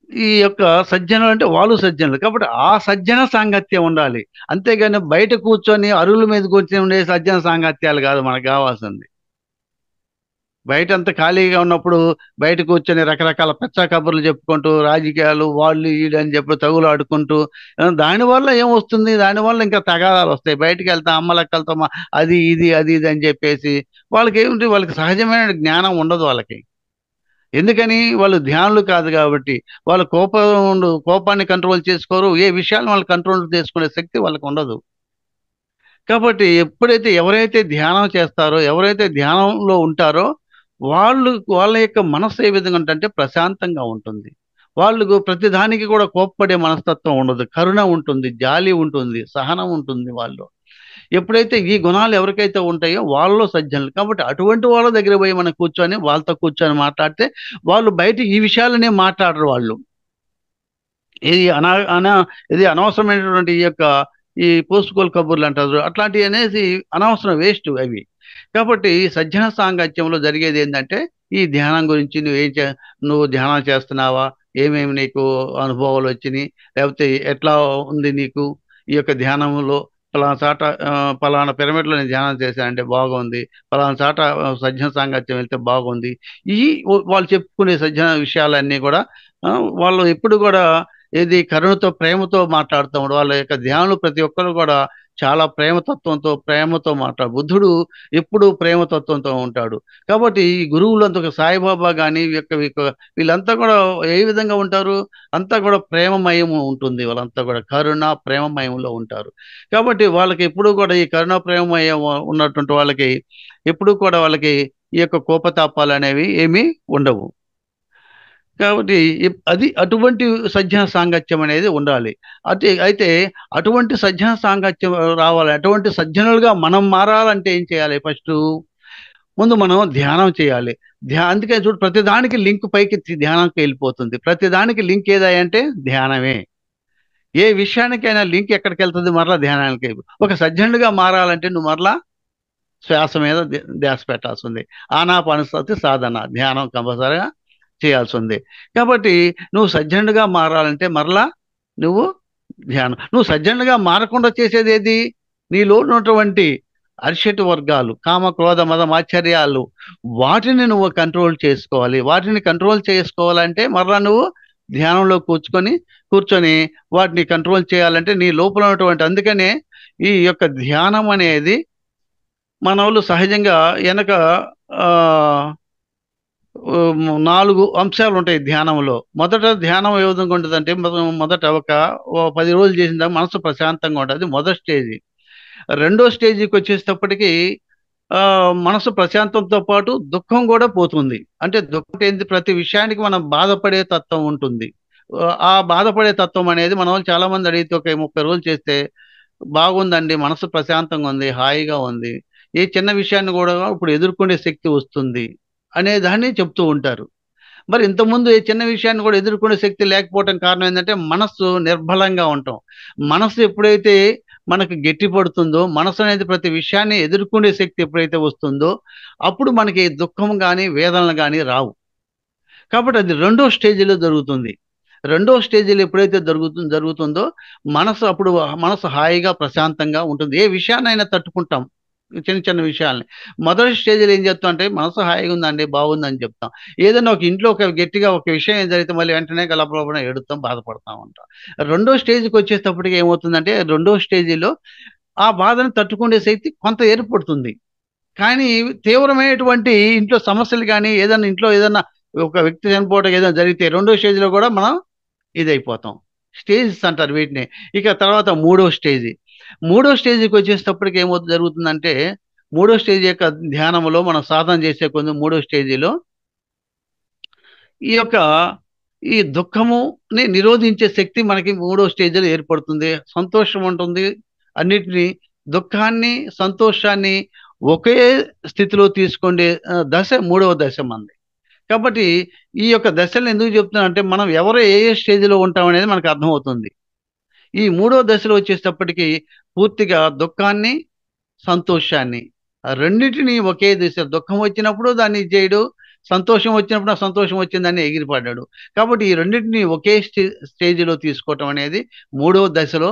ఈ యొక్క సజ్జనులు అంటే వాళ్ళు సజ్జనులు కాబట్టి ఆ సజ్జన సాంగత్యం ఉండాలి. అంతేగాని బయట కూర్చొని అరుగుల మీద కూర్చొని ఉండే సజ్జన సాంగత్యాలు కాదు మనకు కావాల్సింది. బయట అంత ఖాళీగా ఉన్నప్పుడు బయట కూర్చొని రకరకాల పెచ్చా కబుర్లు చెప్పుకుంటూ రాజకీయాలు వాళ్ళు వీళ్ళు అని చెప్పి తగులు ఆడుకుంటూ దానివల్ల ఏమొస్తుంది? దానివల్ల ఇంకా తగాదాలు వస్తాయి. బయటికి వెళ్తాం అమ్మలక్కలతో అది ఇది అని చెప్పేసి వాళ్ళకి ఏమిటి, వాళ్ళకి సహజమైన జ్ఞానం ఉండదు వాళ్ళకి. ఎందుకని? వాళ్ళు ధ్యానులు కాదు కాబట్టి. వాళ్ళు కోపాన్ని కంట్రోల్ చేసుకోరు. ఏ విషయాలను వాళ్ళు కంట్రోల్ చేసుకునే శక్తి వాళ్ళకి ఉండదు. కాబట్టి ఎప్పుడైతే ఎవరైతే ధ్యానం చేస్తారో, ఎవరైతే ధ్యానంలో ఉంటారో వాళ్ళ యొక్క మనస్సు ఏ విధంగా ఉంటుందంటే ప్రశాంతంగా ఉంటుంది. వాళ్ళకు ప్రతి దానికి కూడా కోప్పడే మనస్తత్వం ఉండదు. కరుణ ఉంటుంది, జాలి ఉంటుంది, సహనం ఉంటుంది వాళ్ళు. ఎప్పుడైతే ఈ గుణాలు ఎవరికైతే ఉంటాయో వాళ్ళలో సజ్జనులు. కాబట్టి అటువంటి వాళ్ళ దగ్గర పోయి మనం కూర్చొని వాళ్ళతో కూర్చొని మాట్లాడితే వాళ్ళు బయట ఈ విషయాలనే మాట్లాడరు వాళ్ళు. ఇది ఇది అనవసరమైనటువంటి ఈ పోస్టుకోల్ కబుర్లు అంటారు, అట్లాంటివి అనేసి అనవసరం, వేస్ట్ అవి. కాబట్టి సజ్జన సాంగత్యంలో జరిగేది ఏంటంటే ఈ ధ్యానం గురించి నువ్వు ధ్యానం చేస్తున్నావా, ఏమేమి నీకు అనుభవాలు వచ్చినాయి, లేకపోతే ఎట్లా ఉంది నీకు ఈ యొక్క ధ్యానంలో, పలానా చాట పలానా పిరమిడ్లో నేను ధ్యానం చేశానంటే బాగుంది, పలానా చాట సజ్జన సాంగత్యం వెళ్తే బాగుంది. వాళ్ళు చెప్పుకునే సజ్జన విషయాలన్నీ కూడా వాళ్ళు ఎప్పుడు కూడా ఏది కరుణతో ప్రేమతో మాట్లాడుతూ ఉంటాడు. వాళ్ళ యొక్క ధ్యానులు ప్రతి ఒక్కరు కూడా చాలా ప్రేమతో బుద్ధుడు ఎప్పుడు ప్రేమతత్వంతో ఉంటాడు. కాబట్టి ఈ గురువులంతా సాయిబాబా కానీ వీళ్ళంతా కూడా ఏ విధంగా ఉంటారు? అంతా కూడా ప్రేమమయము ఉంటుంది. వాళ్ళంతా కూడా కరుణ ప్రేమమయంలో ఉంటారు. కాబట్టి వాళ్ళకి ఎప్పుడు కూడా ఈ కరుణ ప్రేమమయం ఉన్నటువంటి వాళ్ళకి ఎప్పుడు కూడా వాళ్ళకి ఈ యొక్క కోపతాపాలు అనేవి ఏమీ ఉండవు. కాబట్టి అటువంటి సజ్జన సాంగత్యం అనేది ఉండాలి. అయితే అటువంటి సజ్జన సాంగత్యం రావాలి, అటువంటి సజ్జనులుగా మనం మారాలంటే ఏం చేయాలి? ఫస్ట్ ముందు మనం ధ్యానం చేయాలి. అందుకే చూడు, ప్రతిదానికి లింక్ పైకి ధ్యానంకి వెళ్ళిపోతుంది. ప్రతిదానికి లింక్ ఏదంటే ధ్యానమే. ఏ విషయానికైనా లింక్ ఎక్కడికి వెళ్తుంది? మరలా ధ్యానానికి. ఒక సజ్జనుడిగా మారాలంటే నువ్వు మరలా శ్వాస మీద ధ్యాస పెట్టాల్సి ఉంది. ఆనాపానసతి సాధన ధ్యానం కంపల్సరిగా చేయాల్సి ఉంది. కాబట్టి నువ్వు సజ్జనుడిగా మారాలంటే మరలా నువ్వు ధ్యానం. నువ్వు సజ్జనుడిగా మారకుండా చేసేది ఏది? నీలో ఉన్నటువంటి అరిషట్ వర్గాలు, కామ క్రోధ మద మాత్సర్యాలు, వాటిని నువ్వు కంట్రోల్ చేసుకోవాలి. వాటిని కంట్రోల్ చేసుకోవాలంటే మరలా నువ్వు ధ్యానంలో కూర్చొని వాటిని కంట్రోల్ చేయాలంటే నీ లోపల ఉన్నటువంటి, అందుకనే ఈ యొక్క ధ్యానం అనేది మన వాళ్ళు సహజంగా వెనక 4 అంశాలు ఉంటాయి ధ్యానంలో. మొదట ధ్యానం ఏ విధంగా ఉంటుందంటే మొదట ఒక 10 రోజులు చేసిన తర్వాత మనసు ప్రశాంతంగా ఉంటుంది, మొదటి స్టేజీ. రెండో స్టేజీకి వచ్చేటప్పటికి మనసు ప్రశాంతంతో పాటు దుఃఖం కూడా పోతుంది. అంటే దుఃఖం ఏంది? ప్రతి విషయానికి మనం బాధపడే తత్వం ఉంటుంది. ఆ బాధపడే తత్వం అనేది మన వాళ్ళు చాలా మంది అడిగితే ఒక 30 రోజులు చేస్తే బాగుందండి, మనసు ప్రశాంతంగా ఉంది, హాయిగా ఉంది, ఏ చిన్న విషయాన్ని కూడా ఇప్పుడు ఎదుర్కొనే శక్తి వస్తుంది అనే దాన్ని చెప్తూ ఉంటారు. మరి ఇంతకుముందు ఏ చిన్న విషయాన్ని కూడా ఎదుర్కొనే శక్తి లేకపోవటం కారణం ఏంటంటే మనస్సు నిర్బలంగా ఉండటం. మనస్సు ఎప్పుడైతే మనకు గట్టి పడుతుందో, మనసు అనేది ప్రతి విషయాన్ని ఎదుర్కొనే శక్తి ఎప్పుడైతే వస్తుందో అప్పుడు మనకి దుఃఖం కానీ వేదనలు కానీ రావు. కాబట్టి అది రెండో స్టేజీలో జరుగుతుంది. రెండో స్టేజ్లో ఎప్పుడైతే జరుగుతుందో అప్పుడు మనసు హాయిగా ప్రశాంతంగా ఉంటుంది. ఏ విషయాన్నైనా తట్టుకుంటాం, చిన్న చిన్న విషయాల్ని. మొదటి స్టేజ్లో ఏం చెప్తాం అంటే మనసు హాయిగా ఉందండి, బాగుందని చెప్తాం. ఏదైనా ఒక ఇంట్లో గట్టిగా ఒక విషయం ఏం జరిగితే మళ్ళీ వెంటనే గలపలపన ఏడుస్తాం, బాధపడతా ఉంటాం. రెండో స్టేజ్కి వచ్చేటప్పటికి ఏమవుతుందంటే రెండో స్టేజ్లో ఆ బాధను తట్టుకునే శక్తి కొంత ఏర్పడుతుంది. కానీ తీవ్రమైనటువంటి ఇంట్లో సమస్యలు కానీ ఏదన్నా ఒక వ్యక్తి చనిపోవడం ఏదైనా జరిగితే రెండో స్టేజ్లో కూడా మనం ఇదైపోతాం. స్టేజెస్ అంటారు వీటిని. ఇక తర్వాత మూడో స్టేజ్‌కి వచ్చేటప్పటికి జరుగుతుందంటే, మూడో స్టేజ్ యొక్క ధ్యానంలో మనం సాధన చేసే కొంచెం మూడో స్టేజ్‌లో ఈ యొక్క ఈ దుఃఖముని నిరోధించే శక్తి మనకి మూడో స్టేజ్‌లో ఏర్పడుతుంది. సంతోషం ఉంటుంది. అన్నిటిని దుఃఖాన్ని, సంతోషాన్ని ఒకే స్థితిలో తీసుకుండే దశ మూడవ దశ మనది. కాబట్టి ఈ యొక్క దశలను ఎందుకు చెప్తున్నానంటే మనం ఎవరు ఏ స్టేజ్‌లో ఉంటామనేది మనకు అర్థమవుతుంది. ఈ మూడో దశలో వచ్చేటప్పటికి పూర్తిగా దుఃఖాన్ని, సంతోషాన్ని ఆ రెండిటిని ఒకే దిశ దుఃఖం వచ్చినప్పుడు దాన్ని ఇది చేయడు. సంతోషం వచ్చినప్పుడు ఆ సంతోషం వచ్చిందని ఎగిరిపడ్డాడు. కాబట్టి ఈ రెండిటిని ఒకే స్టేజ్‌లో తీసుకోవటం అనేది మూడో దశలో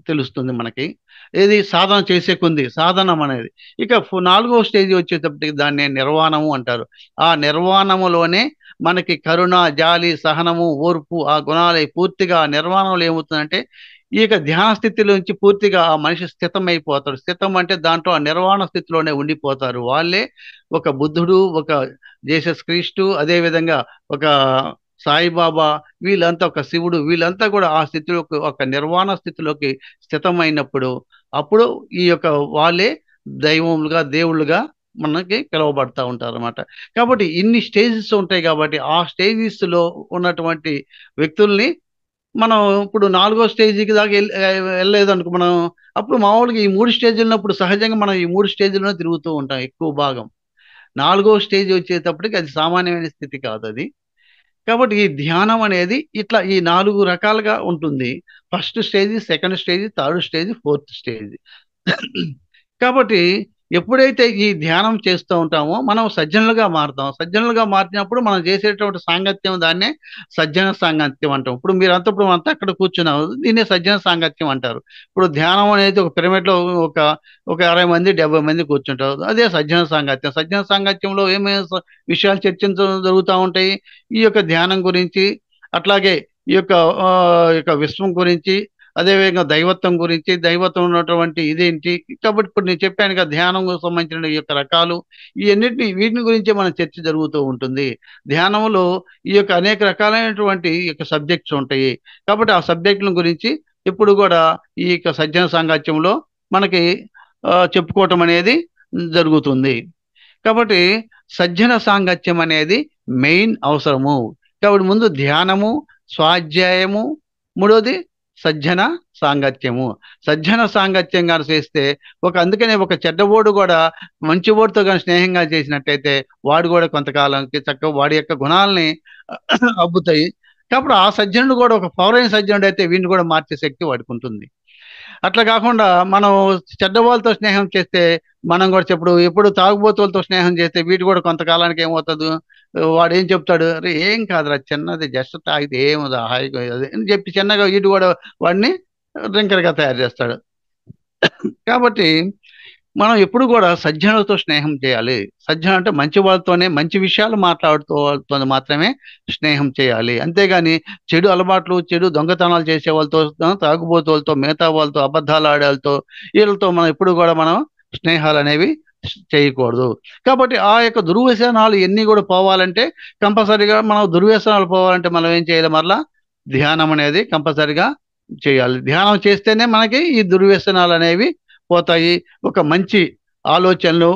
తెలుస్తుంది మనకి. ఏది సాధన చేసే కొంది సాధనం అనేది. ఇక నాలుగో స్టేజ్ వచ్చేటప్పటికి దాన్నే నిర్వాణము అంటారు. ఆ నిర్వాణములోనే మనకి కరుణ, జాలి, సహనము, ఓర్పు ఆ గుణాలే పూర్తిగా ఆ నిర్వాణంలో ఏమవుతుందంటే ఈ యొక్క ధ్యాన స్థితిలోంచి పూర్తిగా ఆ మనిషి స్థితమైపోతాడు. స్థితం అంటే దాంట్లో ఆ నిర్వాణ స్థితిలోనే ఉండిపోతారు. వాళ్ళే ఒక బుద్ధుడు, ఒక జీసస్ క్రీస్తు, అదేవిధంగా ఒక సాయిబాబా, వీళ్ళంతా ఒక శివుడు, వీళ్ళంతా కూడా ఆ స్థితిలోకి ఒక నిర్వాణ స్థితిలోకి స్థితమైనప్పుడు అప్పుడు ఈ యొక్క వాళ్ళే దైవములుగా, దేవుళ్ళుగా మనకి పిలువబడతా ఉంటారన్నమాట. కాబట్టి ఇన్ని స్టేజెస్ ఉంటాయి కాబట్టి ఆ స్టేజెస్‌లో ఉన్నటువంటి వ్యక్తుల్ని మనం ఇప్పుడు నాలుగో స్టేజ్‌కి దాకా వెళ్ళలేదనుకో మనం అప్పుడు మామూలుగా ఈ 3 స్టేజ్‌లు ఉన్నప్పుడు సహజంగా మనం ఈ 3 స్టేజ్‌లోనే తిరుగుతూ ఉంటాం ఎక్కువ భాగం. నాలుగో స్టేజ్ వచ్చేటప్పటికి అది సామాన్యమైన స్థితి కాదది. కాబట్టి ఈ ధ్యానం అనేది ఇట్లా ఈ 4 రకాలుగా ఉంటుంది. First stage, second stage, third stage, fourth stage. కాబట్టి ఎప్పుడైతే ఈ ధ్యానం చేస్తూ ఉంటామో మనం సజ్జనులుగా మారుతాం. సజ్జనులుగా మారినప్పుడు మనం చేసేటువంటి సాంగత్యం దాన్నే సజ్జన సాంగత్యం అంటాం. ఇప్పుడు మీరంతా అక్కడ కూర్చున్నాం. దీన్నే సజ్జన సాంగత్యం అంటారు. ఇప్పుడు ధ్యానం అనేది ఒక పిరమిడ్‌లో ఒక ఒక 60 మంది, 70 మంది కూర్చుంటారు. అదే సజ్జన సాంగత్యం. సజ్జన సాంగత్యంలో ఏమేమి విషయాలు చర్చించడం జరుగుతా ఉంటాయి. ఈ యొక్క ధ్యానం గురించి, అట్లాగే ఈ యొక్క విశ్వం గురించి, అదేవిధంగా దైవత్వం గురించి, దైవత్వం ఉన్నటువంటి ఇదేంటి, కాబట్టి ఇప్పుడు నేను చెప్పాను కదా ధ్యానంకు సంబంధించిన ఈ యొక్క రకాలు, వీటిని గురించే మన చర్చ జరుగుతూ ఉంటుంది. ధ్యానంలో ఈ యొక్క అనేక రకాలైనటువంటి ఈ యొక్క సబ్జెక్ట్స్ ఉంటాయి. కాబట్టి ఆ సబ్జెక్టుల గురించి ఎప్పుడు కూడా ఈ యొక్క సజ్జన సాంగత్యంలో మనకి చెప్పుకోవటం అనేది జరుగుతుంది. కాబట్టి సజ్జన సాంగత్యం అనేది మెయిన్ అవసరము. కాబట్టి ముందు ధ్యానము, స్వాధ్యాయము, మూడోది సజ్జన సాంగత్యము. సజ్జన సాంగత్యం గాని చేస్తే అందుకనే ఒక చెడ్డవాడు కూడా మంచివాడితో గాని స్నేహంగా చేసినట్టయితే వాడు కూడా కొంతకాలానికి చక్కగా వాడి యొక్క గుణాలని అబ్బుతాయి. కాబట్టి ఆ సజ్జనుడు కూడా ఒక పౌరైన సజ్జనుడు అయితే వీడిని కూడా మార్చే శక్తి వాడికి ఉంటుంది. అట్లా కాకుండా మనం చెడ్డవాళ్ళతో స్నేహం చేస్తే మనం కూడా ఎప్పుడు తాగుబోతులతో స్నేహం చేస్తే వీడు కూడా కొంతకాలానికి ఏమవుతుంది, వాడు ఏం చెప్తాడు, అరే ఏం కాదురా చిన్నది జస్ట్ తాగితే ఏముంది హాయిగా అని చెప్పి చిన్నగా వీడు కూడా వాడిని డ్రింకర్గా తయారు చేస్తాడు. కాబట్టి మనం ఎప్పుడు కూడా సజ్జనులతో స్నేహం చేయాలి. సజ్జన అంటే మంచి వాళ్ళతోనే మంచి విషయాలు మాట్లాడుతూ వాళ్ళతో మాత్రమే స్నేహం చేయాలి. అంతేగాని చెడు అలవాట్లు, చెడు దొంగతనాలు చేసే వాళ్ళతో, తాగుబోతులతో, మిగతా వాళ్ళతో, అబద్ధాలు ఆడే వాళ్ళతో, వీళ్ళతో మనం ఎప్పుడు కూడా మనం స్నేహాలు అనేవి చేయకూడదు. కాబట్టి ఆ యొక్క దుర్వ్యసనాలు ఎన్ని కూడా పోవాలంటే కంపల్సరిగా మనం ఏం చేయాలి, మరలా ధ్యానం అనేది కంపల్సరిగా చేయాలి. ధ్యానం చేస్తేనే మనకి ఈ దుర్వ్యసనాలు అనేవి పోతాయి. ఒక మంచి ఆలోచనలు,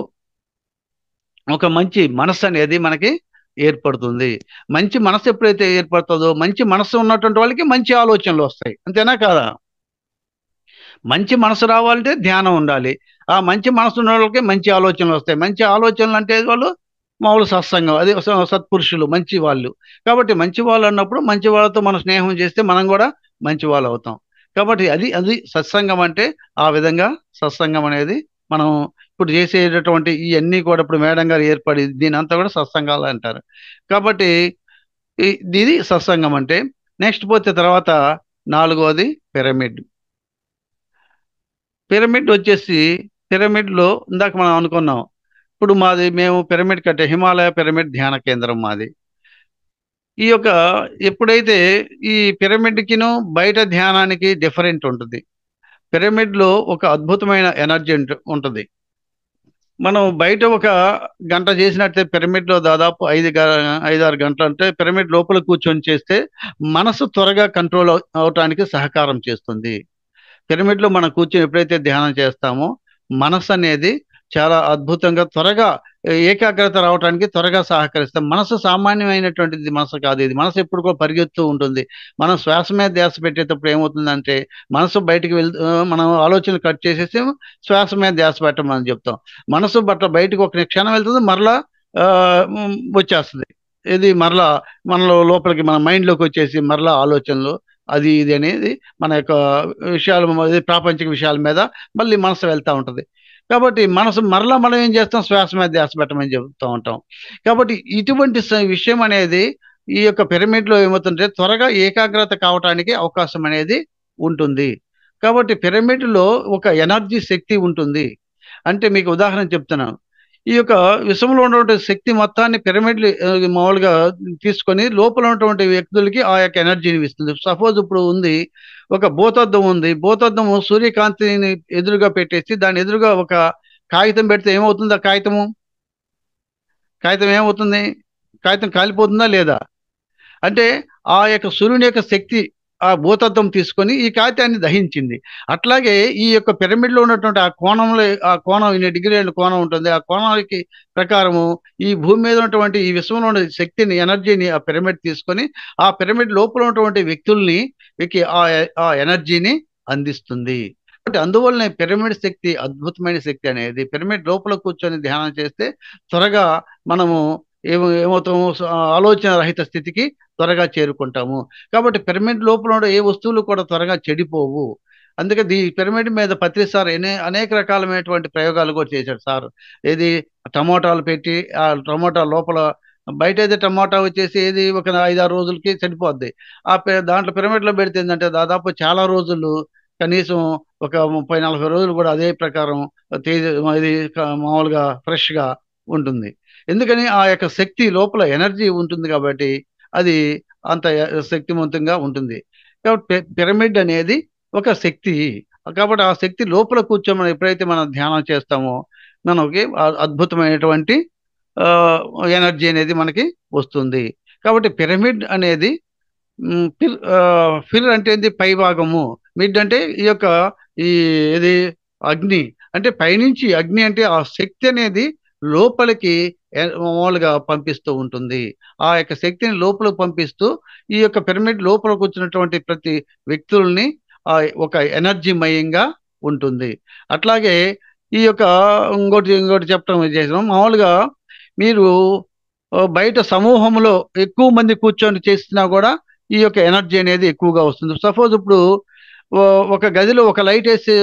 ఒక మంచి మనస్సు అనేది మనకి ఏర్పడుతుంది. మంచి మనస్సు ఎప్పుడైతే ఏర్పడుతుందో మంచి మనస్సు ఉన్నటువంటి వాళ్ళకి మంచి ఆలోచనలు వస్తాయి. అంతేనా కాదా? మంచి మనసు రావాలంటే ధ్యానం ఉండాలి. ఆ మంచి మనసు ఉన్న వాళ్ళకి మంచి ఆలోచనలు వస్తాయి. మంచి ఆలోచనలు అంటే వాళ్ళు మామూలు సత్సంగం, అదే సత్పురుషులు, మంచి వాళ్ళు. కాబట్టి మంచి వాళ్ళు అన్నప్పుడు మంచి వాళ్ళతో మనం స్నేహం చేస్తే మనం కూడా మంచి వాళ్ళు అవుతాం. కాబట్టి అది సత్సంగం అంటే ఆ విధంగా సత్సంగం అనేది మనం ఇప్పుడు చేసేటటువంటి ఇవన్నీ కూడా ఇప్పుడు మేడం గారు దీని అంతా కూడా సత్సంగాలు అంటారు. కాబట్టి ఇది సత్సంగం అంటే నెక్స్ట్ పోతే తర్వాత నాలుగవది పిరమిడ్. పిరమిడ్ వచ్చేసి పిరమిడ్లో ఇందాక మనం అనుకున్నాం. ఇప్పుడు మేము పిరమిడ్ కట్టే హిమాలయ పిరమిడ్ ధ్యాన కేంద్రం మాది. ఈ యొక్క ఎప్పుడైతే ఈ పిరమిడ్కిను బయట ధ్యానానికి డిఫరెంట్ ఉంటుంది. పిరమిడ్లో ఒక అద్భుతమైన ఎనర్జీ ఉంటుంది. మనం బయట ఒక గంట చేసినట్టే పిరమిడ్లో దాదాపు 5-6 గంటలు అంటే పిరమిడ్ లోపల కూర్చొని చేస్తే మనసు త్వరగా కంట్రోల్ అవటానికి సహకారం చేస్తుంది. పిరమిడ్లో మనం కూర్చొని ఎప్పుడైతే ధ్యానం చేస్తామో మనసు అనేది చాలా అద్భుతంగా త్వరగా ఏకాగ్రత రావడానికి త్వరగా సహకరిస్తాం. మనసు సామాన్యమైనటువంటిది మనసు కాదు. ఇది మనసు ఎప్పుడు కూడా పరిగెత్తూ ఉంటుంది. మనం శ్వాస మీద ధ్యాస పెట్టేటప్పుడు ఏమవుతుందంటే మనసు బయటికి మనం ఆలోచనలు కట్ చేసేసి శ్వాస మీద ధ్యాస పెట్టమని చెప్తాం. మనసు బయటకు ఒక క్షణం వెళ్తుంది, మరలా వచ్చేస్తుంది. ఇది మరలా మనలో లోపలికి మన మైండ్లోకి వచ్చేసి మరలా ఆలోచనలు అది ఇది అనేది మన యొక్క విషయాలు ప్రాపంచిక విషయాల మీద మళ్ళీ మనసు వెళ్తూ ఉంటుంది. కాబట్టి మనసు మరలా మనం ఏం చేస్తాం, శ్వాస మీద ధ్యాస పెట్టమని చెబుతూ ఉంటాం. కాబట్టి ఇటువంటి విషయం అనేది ఈ యొక్క పిరమిడ్లో ఏమవుతుంటే త్వరగా ఏకాగ్రత కావటానికి అవకాశం అనేది ఉంటుంది. కాబట్టి పిరమిడ్లో ఒక ఎనర్జీ శక్తి ఉంటుంది. అంటే మీకు ఉదాహరణ చెప్తున్నాను. ఈ యొక్క విశ్వంలో ఉన్నటువంటి శక్తి మొత్తాన్ని పిరమిడ్లు మామూలుగా తీసుకొని లోపల ఉన్నటువంటి వ్యక్తులకి ఆ యొక్క ఎనర్జీని ఇస్తుంది. సపోజ్ ఇప్పుడు ఉంది ఒక భూతద్దం ఉంది. భూతద్దము సూర్యకాంతిని ఎదురుగా పెట్టేసి దాని ఎదురుగా ఒక కాగితం పెడితే ఏమవుతుంది? ఆ కాగితం ఏమవుతుంది? కాగితం కాలిపోతుందా లేదా? అంటే ఆ యొక్క సూర్యుని యొక్క శక్తి ఆ భూతత్వం తీసుకొని ఈ కాగితాన్ని దహించింది. అట్లాగే ఈ యొక్క పిరమిడ్లో ఉన్నటువంటి ఆ కోణం 8 డిగ్రీల కోణం ఉంటుంది. ఆ కోణానికి ప్రకారము ఈ భూమి మీద ఉన్నటువంటి ఈ విశ్వంలో ఉన్న శక్తిని, ఎనర్జీని ఆ పిరమిడ్ తీసుకొని ఆ పిరమిడ్ లోపల ఉన్నటువంటి వ్యక్తుల్ని ఆ ఎనర్జీని అందిస్తుంది. కాబట్టి అందువల్లనే పిరమిడ్ శక్తి అద్భుతమైన శక్తి అనేది. పిరమిడ్ లోపల కూర్చొని ధ్యానం చేస్తే త్వరగా మనము ఏమవుతాము, ఆలోచన రహిత స్థితికి త్వరగా చేరుకుంటాము. కాబట్టి పిరమిడ్ లోపల ఉండే ఏ వస్తువులు కూడా త్వరగా చెడిపోవు. అందుకే ఈ పిరమిడ్ మీద పత్రి సార్ అనేక రకాలమైనటువంటి ప్రయోగాలు కూడా చేశాడు సార్. ఏది టమోటాలు పెట్టి ఆ టమోటా లోపల బయట అయితే టమోటా వచ్చేసి ఏది ఒక 5-6 రోజులకి చెడిపోద్ది. దాంట్లో పిరమిడ్లో పెడితే ఏంటంటే దాదాపు చాలా రోజులు, కనీసం ఒక 30-40 రోజులు కూడా అదే ప్రకారం ఇది మామూలుగా ఫ్రెష్గా ఉంటుంది. ఎందుకని ఆ యొక్క శక్తి లోపల ఎనర్జీ ఉంటుంది కాబట్టి అది అంత శక్తివంతంగా ఉంటుంది. కాబట్టి పిరమిడ్ అనేది ఒక శక్తి. కాబట్టి ఆ శక్తి లోపల కూర్చొని ఎప్పుడైతే మనం ధ్యానం చేస్తామో మనకి అద్భుతమైనటువంటి ఎనర్జీ అనేది మనకి వస్తుంది. కాబట్టి పిరమిడ్ అనేది ఫిర్ అంటే ఏంది? పై భాగము. మిడ్ అంటే ఇది అగ్ని. అంటే పైనుంచి అగ్ని అంటే ఆ శక్తి అనేది లోపలికి మామూలుగా పంపిస్తూ ఉంటుంది. ఆ యొక్క శక్తిని లోపలికి పంపిస్తూ ఈ యొక్క పిరమిడ్ లోపల కూర్చున్నటువంటి ప్రతి వ్యక్తుల్ని ఒక ఎనర్జీమయంగా ఉంటుంది. అట్లాగే ఈ యొక్క ఇంకోటి చెప్పడం చేసాం. మామూలుగా మీరు బయట సమూహంలో ఎక్కువ మంది కూర్చొని చేసినా కూడా ఈ యొక్క ఎనర్జీ అనేది ఎక్కువగా వస్తుంది. సపోజ్ ఇప్పుడు ఒక గదిలో ఒక లైట్ వేస్తే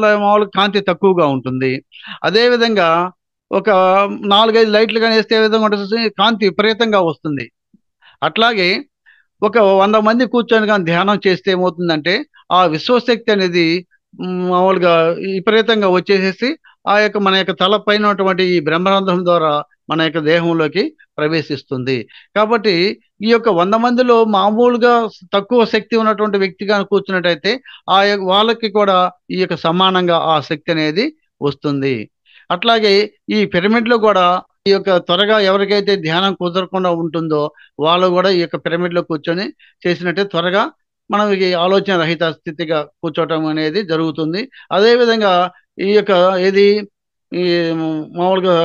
మామూలుగా కాంతి తక్కువగా ఉంటుంది. అదేవిధంగా ఒక 4-5 లైట్లు కానీ వేస్తే ఏ విధంగా ఉంటుంది? కాంతి విపరీతంగా వస్తుంది. అట్లాగే ఒక 100 మంది కూర్చొని కానీ ధ్యానం చేస్తే ఏమవుతుందంటే ఆ విశ్వశక్తి అనేది మామూలుగా విపరీతంగా వచ్చేసేసి మన యొక్క తల పైన ఉన్నటువంటి ఈ బ్రహ్మరంధ్రం ద్వారా మన యొక్క దేహంలోకి ప్రవేశిస్తుంది. కాబట్టి ఈ యొక్క 100 మందిలో మామూలుగా తక్కువ శక్తి ఉన్నటువంటి వ్యక్తిగా కూర్చున్నట్టయితే వాళ్ళకి కూడా ఈ యొక్క సమానంగా ఆ శక్తి అనేది వస్తుంది. అట్లాగే ఈ పిరమిడ్లో కూడా ఈ యొక్క త్వరగా ఎవరికైతే ధ్యానం కుదరకుండా ఉంటుందో వాళ్ళు కూడా ఈ యొక్క పిరమిడ్లో కూర్చొని చేసినట్టే త్వరగా మనం ఈ ఆలోచన రహిత స్థితిగా కూర్చోవటం అనేది జరుగుతుంది. అదేవిధంగా ఈ యొక్క ఈ మామూలుగా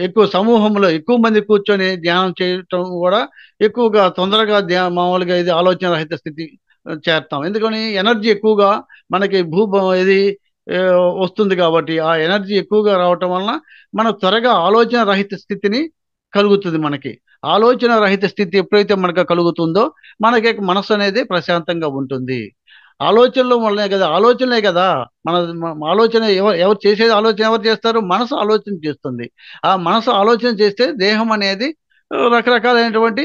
ఎక్కువ సమూహంలో ఎక్కువ మంది కూర్చొని ధ్యానం చేయటం కూడా ఎక్కువగా తొందరగా మామూలుగా ఇది ఆలోచన రహిత స్థితి చేస్తాం. ఎందుకని ఎనర్జీ ఎక్కువగా మనకి వస్తుంది కాబట్టి ఆ ఎనర్జీ ఎక్కువగా రావటం వలన మనం త్వరగా ఆలోచన రహిత స్థితిని కలుగుతుంది. మనకి ఆలోచన రహిత స్థితి ఎప్పుడైతే మనకు కలుగుతుందో మనకి మనసు అనేది ప్రశాంతంగా ఉంటుంది. ఆలోచనలే కదా మన ఆలోచన. ఎవరు చేసేది? ఆలోచన ఎవరు చేస్తారు? మనసు ఆలోచన చేస్తుంది. ఆ మనసు ఆలోచన చేస్తే దేహం అనేది రకరకాలైనటువంటి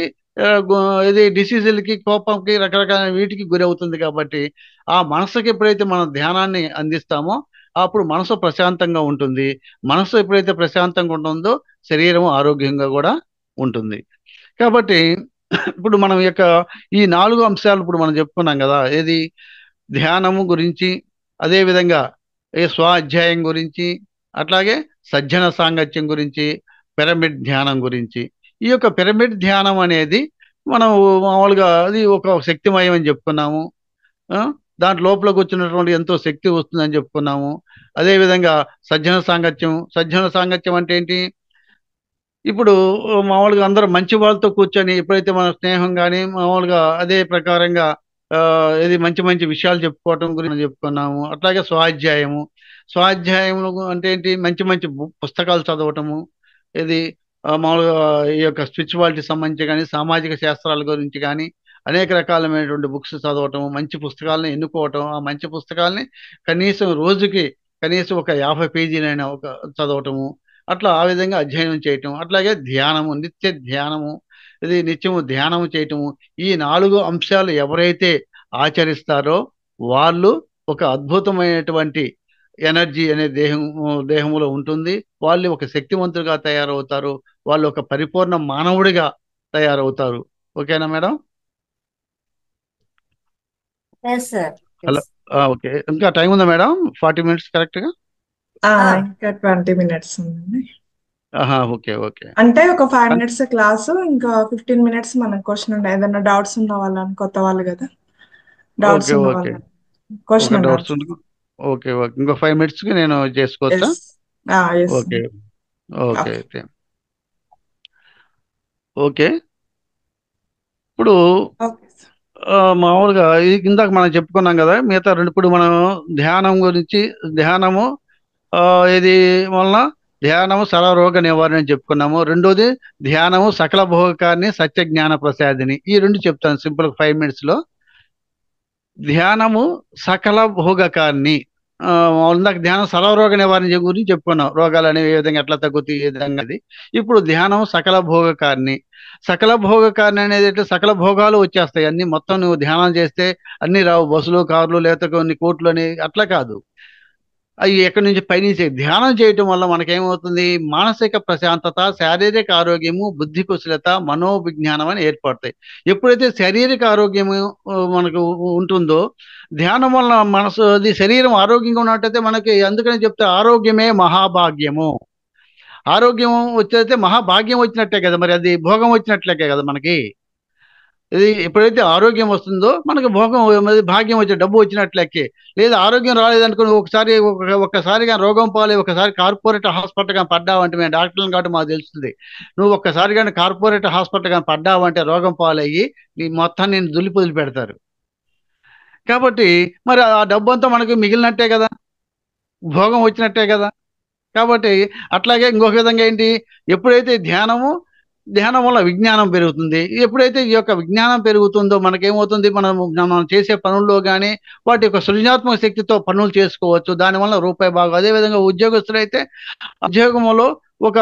ఇది డిసీజులకి, కోపంకి, రకరకాల వీటికి గురవుతుంది కాబట్టి ఆ మనసుకి ఎప్పుడైతే మనం ధ్యానాన్ని అందిస్తామో అప్పుడు మనసు ప్రశాంతంగా ఉంటుంది. మనసు ఎప్పుడైతే ప్రశాంతంగా ఉంటుందో శరీరం ఆరోగ్యంగా కూడా ఉంటుంది. కాబట్టి ఇప్పుడు మనం యొక్క ఈ 4 అంశాలు ఇప్పుడు మనం చెప్పుకున్నాం కదా! ఏది ధ్యానము గురించి, అదే విధంగా స్వాధ్యాయం గురించి, అట్లాగే సజ్జన సాంగత్యం గురించి, పిరమిడ్ ధ్యానం గురించి. ఈ యొక్క పిరమిడ్ ధ్యానం అనేది మనం మామూలుగా అది ఒక శక్తిమయం అని చెప్పుకున్నాము. ఆ! దాంట్ లోపల కూర్చున్నటువంటి ఎంతో శక్తి వస్తుందని చెప్పుకున్నాము. అదే విధంగా సజ్జన సాంగత్యం అంటే ఏంటి? ఇప్పుడు మామూలుగా అందరూ మంచి వాళ్ళతో కూర్చొని ఎప్పుడైతే మన స్నేహం గాని, మామూలుగా అదే ప్రకారంగా ఇది మంచి మంచి విషయాలు చెప్పుకోవటం గురించి మనం చెప్పుకున్నాము. అట్లాగే స్వాధ్యాయము. స్వాధ్యాయములు అంటే ఏంటి? మంచి మంచి పుస్తకాలు చదవటము. ఇది మామూలుగా ఈ యొక్క స్పిరిచువాలిటీ సంబంధించి గాని, సామాజిక శాస్త్రాల గురించి గాని, అనేక రకాలమైనటువంటి బుక్స్ చదవటం, మంచి పుస్తకాలను ఎన్నుకోవటం, ఆ మంచి పుస్తకాల్ని కనీసం రోజుకి కనీసం ఒక 50 పేజీలైనా చదవటము. అట్లా ఆ విధంగా అధ్యయనం చేయటం. అట్లాగే ధ్యానము, నిత్య ధ్యానము. ఇది నిత్యము ధ్యానము చేయటము. ఈ 4 అంశాలు ఎవరైతే ఆచరిస్తారో వాళ్ళు ఒక అద్భుతమైనటువంటి ఎనర్జీ అనే దేహంలో ఉంటుంది. వాళ్ళు ఒక శక్తివంతులుగా తయారవుతారు. వాళ్ళు ఒక పరిపూర్ణ మానవుడిగా తయారవుతారు. ఓకేనా madam? Yes sir. Hello. Okay. ఇంకా టైం ఉందా మేడం? 40 మినిట్స్ కరెక్ట్‌గా? ఇంకా 20 మినిట్స్ ఉందండి. ఓకే. ఓకే. అంటే ఒక 5 మినిట్స్ క్లాసు, ఇంకా 15 మినిట్స్ మనకు క్వశ్చన్ ఉండే ఏదైనా డౌట్స్ ఉన్న వాళ్ళని, కొత్త వాళ్ళు కదా, డౌట్స్ ఓకే. ఉన్న ఓకే. వాళ్ళని క్వశ్చన్ ఒక and doubts answer. Okay. Okay. ఇంకో 5 మినిట్స్‌కి నేను చేసుకోవచ్చా? Yes. Yes. Okay. Okay. Okay. అయితే ఓకే. ఇప్పుడు ఓకే. మామూలుగా ఇందాక మనం చెప్పుకున్నాం కదా! మిగతా 2 ఇప్పుడు మనం ధ్యానం గురించి ధ్యానము ఇది వలన ధ్యానము సర్వరోగ నివారణ అని చెప్పుకున్నాము. రెండోది ధ్యానము సకల భోగకారిణి సత్య జ్ఞాన ప్రసాదిని. ఈ 2 చెప్తాను సింపుల్‌గా 5 మినిట్స్‌లో. ధ్యానము సకల భోగకారిణి. ఇందాక ధ్యానం సర్వరోగ నివారణ గురించి చెప్పుకున్నాం. రోగాలనేవి ఏ విధంగా ఎట్లా తగ్గుతాయి, ఏ విధంగా అది. ఇప్పుడు ధ్యానం సకల భోగకారిణి. సకల భోగకారిణి అనేది అంటే సకల భోగాలు వచ్చేస్తాయి. అన్నీ మొత్తం నువ్వు ధ్యానం చేస్తే అన్నీ రావు. బస్సులు, కార్లు లేకపోతే కొన్ని కోట్లని అట్లా కాదు. అవి ఎక్కడి నుంచి పైనుంచి ధ్యానం చేయటం వల్ల మనకేమవుతుంది? మానసిక ప్రశాంతత, శారీరక ఆరోగ్యము, బుద్ధి కుశలత, మనోవిజ్ఞానం అని ఏర్పడతాయి. ఎప్పుడైతే శారీరక ఆరోగ్యము మనకు ఉంటుందో ధ్యానం వలన మనసు అది శరీరం ఆరోగ్యంగా ఉన్నట్టయితే మనకి అందుకని చెప్తే ఆరోగ్యమే మహాభాగ్యము. ఆరోగ్యం వచ్చేస్తే మహాభాగ్యం వచ్చినట్టే కదా! మరి అది భోగం వచ్చినట్లే కదా మనకి. ఇది ఎప్పుడైతే ఆరోగ్యం వస్తుందో మనకు భోగం భాగ్యం వచ్చే డబ్బు వచ్చినట్లెక్కే. లేదా ఆరోగ్యం రాలేదనుకోని ఒక్కసారిగా రోగం పాలై ఒకసారి కార్పొరేట్ హాస్పిటల్ గాని పడ్డావంటే మేము డాక్టర్లను కాబట్టి మాకు తెలుస్తుంది. నువ్వు ఒక్కసారి గాని కార్పొరేట్ హాస్పిటల్ గాని పడ్డావంటే రోగం పాలయ్యి నీ మొత్తాన్ని నిన్ను దులిపొదిలి పెడతారు. కాబట్టి మరి ఆ డబ్బంతా మనకు మిగిలినట్టే కదా! భోగం వచ్చినట్టే కదా! కాబట్టి అట్లాగే ఇంకొక విధంగా ఏంటి? ఎప్పుడైతే ధ్యానం వల్ల విజ్ఞానం పెరుగుతుంది. ఎప్పుడైతే ఈ యొక్క విజ్ఞానం పెరుగుతుందో మనకేమవుతుంది? మనం చేసే పనుల్లో గాని, వాటి యొక్క సృజనాత్మక శక్తితో పనులు చేసుకోవచ్చు. దానివల్ల రూపాయి బాగా అదేవిధంగా ఉద్యోగస్తులైతే ఉద్యోగంలో ఒక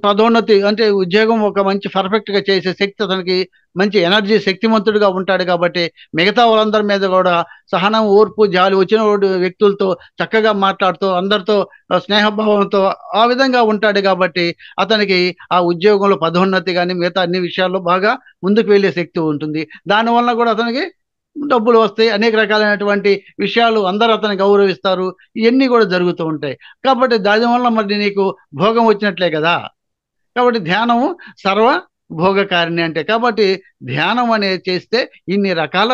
పదోన్నతి అంటే ఉద్యోగం ఒక మంచి పర్ఫెక్ట్‌గా చేసే శక్తి అతనికి మంచి ఎనర్జీ శక్తిమంతుడిగా ఉంటాడు కాబట్టి, మిగతా వాళ్ళందరి మీద కూడా సహనం, ఓర్పు, జాలి వచ్చిన వ్యక్తులతో చక్కగా మాట్లాడుతూ అందరితో స్నేహభావంతో ఆ విధంగా ఉంటాడు కాబట్టి అతనికి ఆ ఉద్యోగంలో పదోన్నతి గాని, మిగతా అన్ని విషయాల్లో బాగా ముందుకు వెళ్ళే శక్తి ఉంటుంది. దానివలన కూడా అతనికి డబ్బులు వస్తాయి. అనేక రకాలైనటువంటి విషయాలు అందరూ అతన్ని గౌరవిస్తారు. ఇయన్నీ కూడా జరుగుతూ ఉంటాయి. కాబట్టి దానివల్ల మరి నీకు భోగం వచ్చినట్లే కదా! కాబట్టి ధ్యానము సర్వ భోగకారిణి అంటే. కాబట్టి ధ్యానం అనేది చేస్తే ఇన్ని రకాల